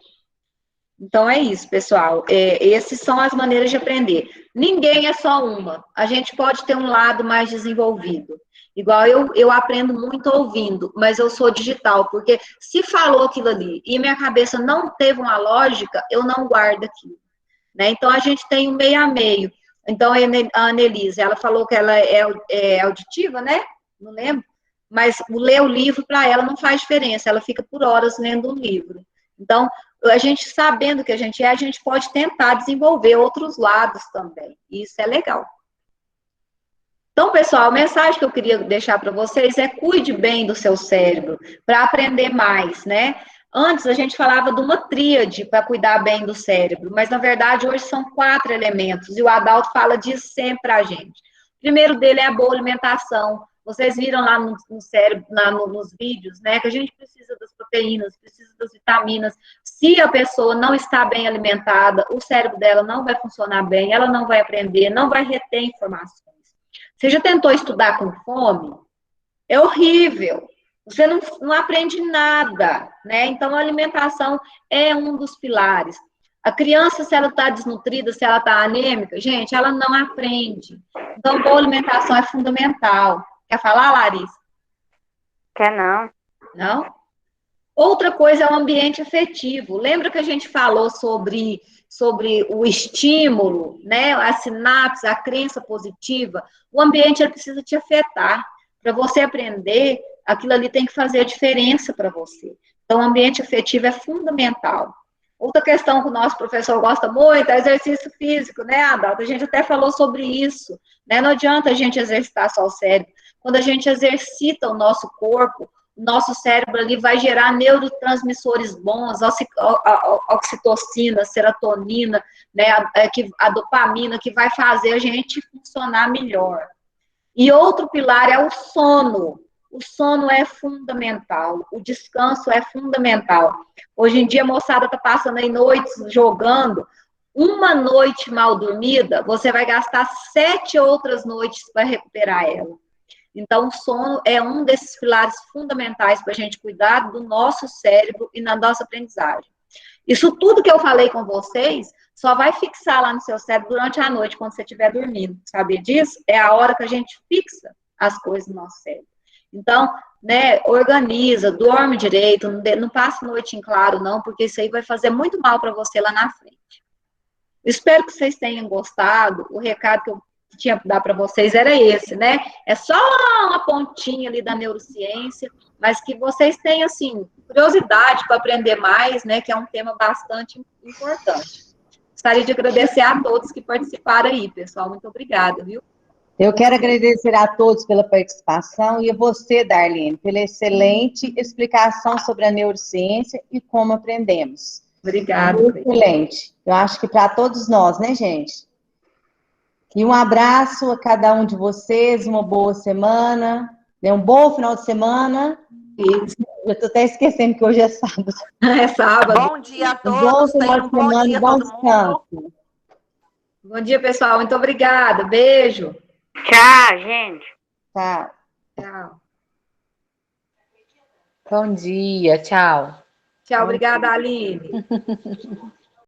Então, é isso, pessoal. Essas são as maneiras de aprender. Ninguém é só uma. A gente pode ter um lado mais desenvolvido. Igual eu aprendo muito ouvindo, mas eu sou digital, porque se falou aquilo ali e minha cabeça não teve uma lógica, eu não guardo aquilo, né? Então, a gente tem um meio a meio. Então, a Annelise, ela falou que ela é auditiva, né? Não lembro. Mas ler o livro, para ela, não faz diferença. Ela fica por horas lendo um livro. Então, a gente sabendo que a gente pode tentar desenvolver outros lados também. E isso é legal. Então, pessoal, a mensagem que eu queria deixar para vocês é cuide bem do seu cérebro para aprender mais, né? Antes a gente falava de uma tríade para cuidar bem do cérebro, mas na verdade hoje são 4 elementos e o Adalto fala disso sempre para a gente. O primeiro dele é a boa alimentação. Vocês viram lá no cérebro, nos vídeos, né, que a gente precisa das proteínas, precisa das vitaminas. Se a pessoa não está bem alimentada, o cérebro dela não vai funcionar bem, ela não vai aprender, não vai reter informações. Você já tentou estudar com fome? É horrível. Você não aprende nada, né? Então, a alimentação é um dos pilares. A criança, se ela está desnutrida, se ela está anêmica, gente, ela não aprende. Então, boa alimentação é fundamental. Quer falar, Larissa? Quer não. Não? Outra coisa é o ambiente afetivo. Lembra que a gente falou sobre o estímulo, né? A sinapse, a crença positiva? O ambiente ele precisa te afetar. Para você aprender, aquilo ali tem que fazer a diferença para você. Então, o ambiente afetivo é fundamental. Outra questão que o nosso professor gosta muito é exercício físico, né, Adalto? A gente até falou sobre isso, né? Não adianta a gente exercitar só o cérebro. Quando a gente exercita o nosso corpo, o nosso cérebro ali vai gerar neurotransmissores bons, oxitocina, serotonina, né, a dopamina, que vai fazer a gente funcionar melhor. E outro pilar é o sono. O sono é fundamental, o descanso é fundamental. Hoje em dia, a moçada está passando aí noites jogando. Uma noite mal dormida, você vai gastar 7 outras noites para recuperar ela. Então, o sono é um desses pilares fundamentais para a gente cuidar do nosso cérebro e na nossa aprendizagem. Isso tudo que eu falei com vocês só vai fixar lá no seu cérebro durante a noite, quando você estiver dormindo. Sabia disso? É a hora que a gente fixa as coisas no nosso cérebro. Então, né, organiza, dorme direito, não passa noite em claro, não, porque isso aí vai fazer muito mal para você lá na frente. Espero que vocês tenham gostado. O recado que eu tinha que dar para vocês era esse, né? É só uma pontinha ali da neurociência, mas que vocês tenham, assim, curiosidade para aprender mais, né? Que é um tema bastante importante. Gostaria de agradecer a todos que participaram aí, pessoal. Muito obrigada, viu? Eu quero agradecer a todos pela participação e a você, Darlene, pela excelente explicação sobre a neurociência e como aprendemos. Obrigada. Excelente. Eu acho que para todos nós, né, gente? E um abraço a cada um de vocês, uma boa semana, né? Um bom final de semana. Isso. Eu estou até esquecendo que hoje é sábado. É sábado. Bom dia a Um todos. bom final de semana e bom descanso. Bom dia, pessoal. Muito obrigada. Beijo. Tchau, gente. Tchau. Tchau. Bom dia, tchau. Tchau, obrigada, Aline.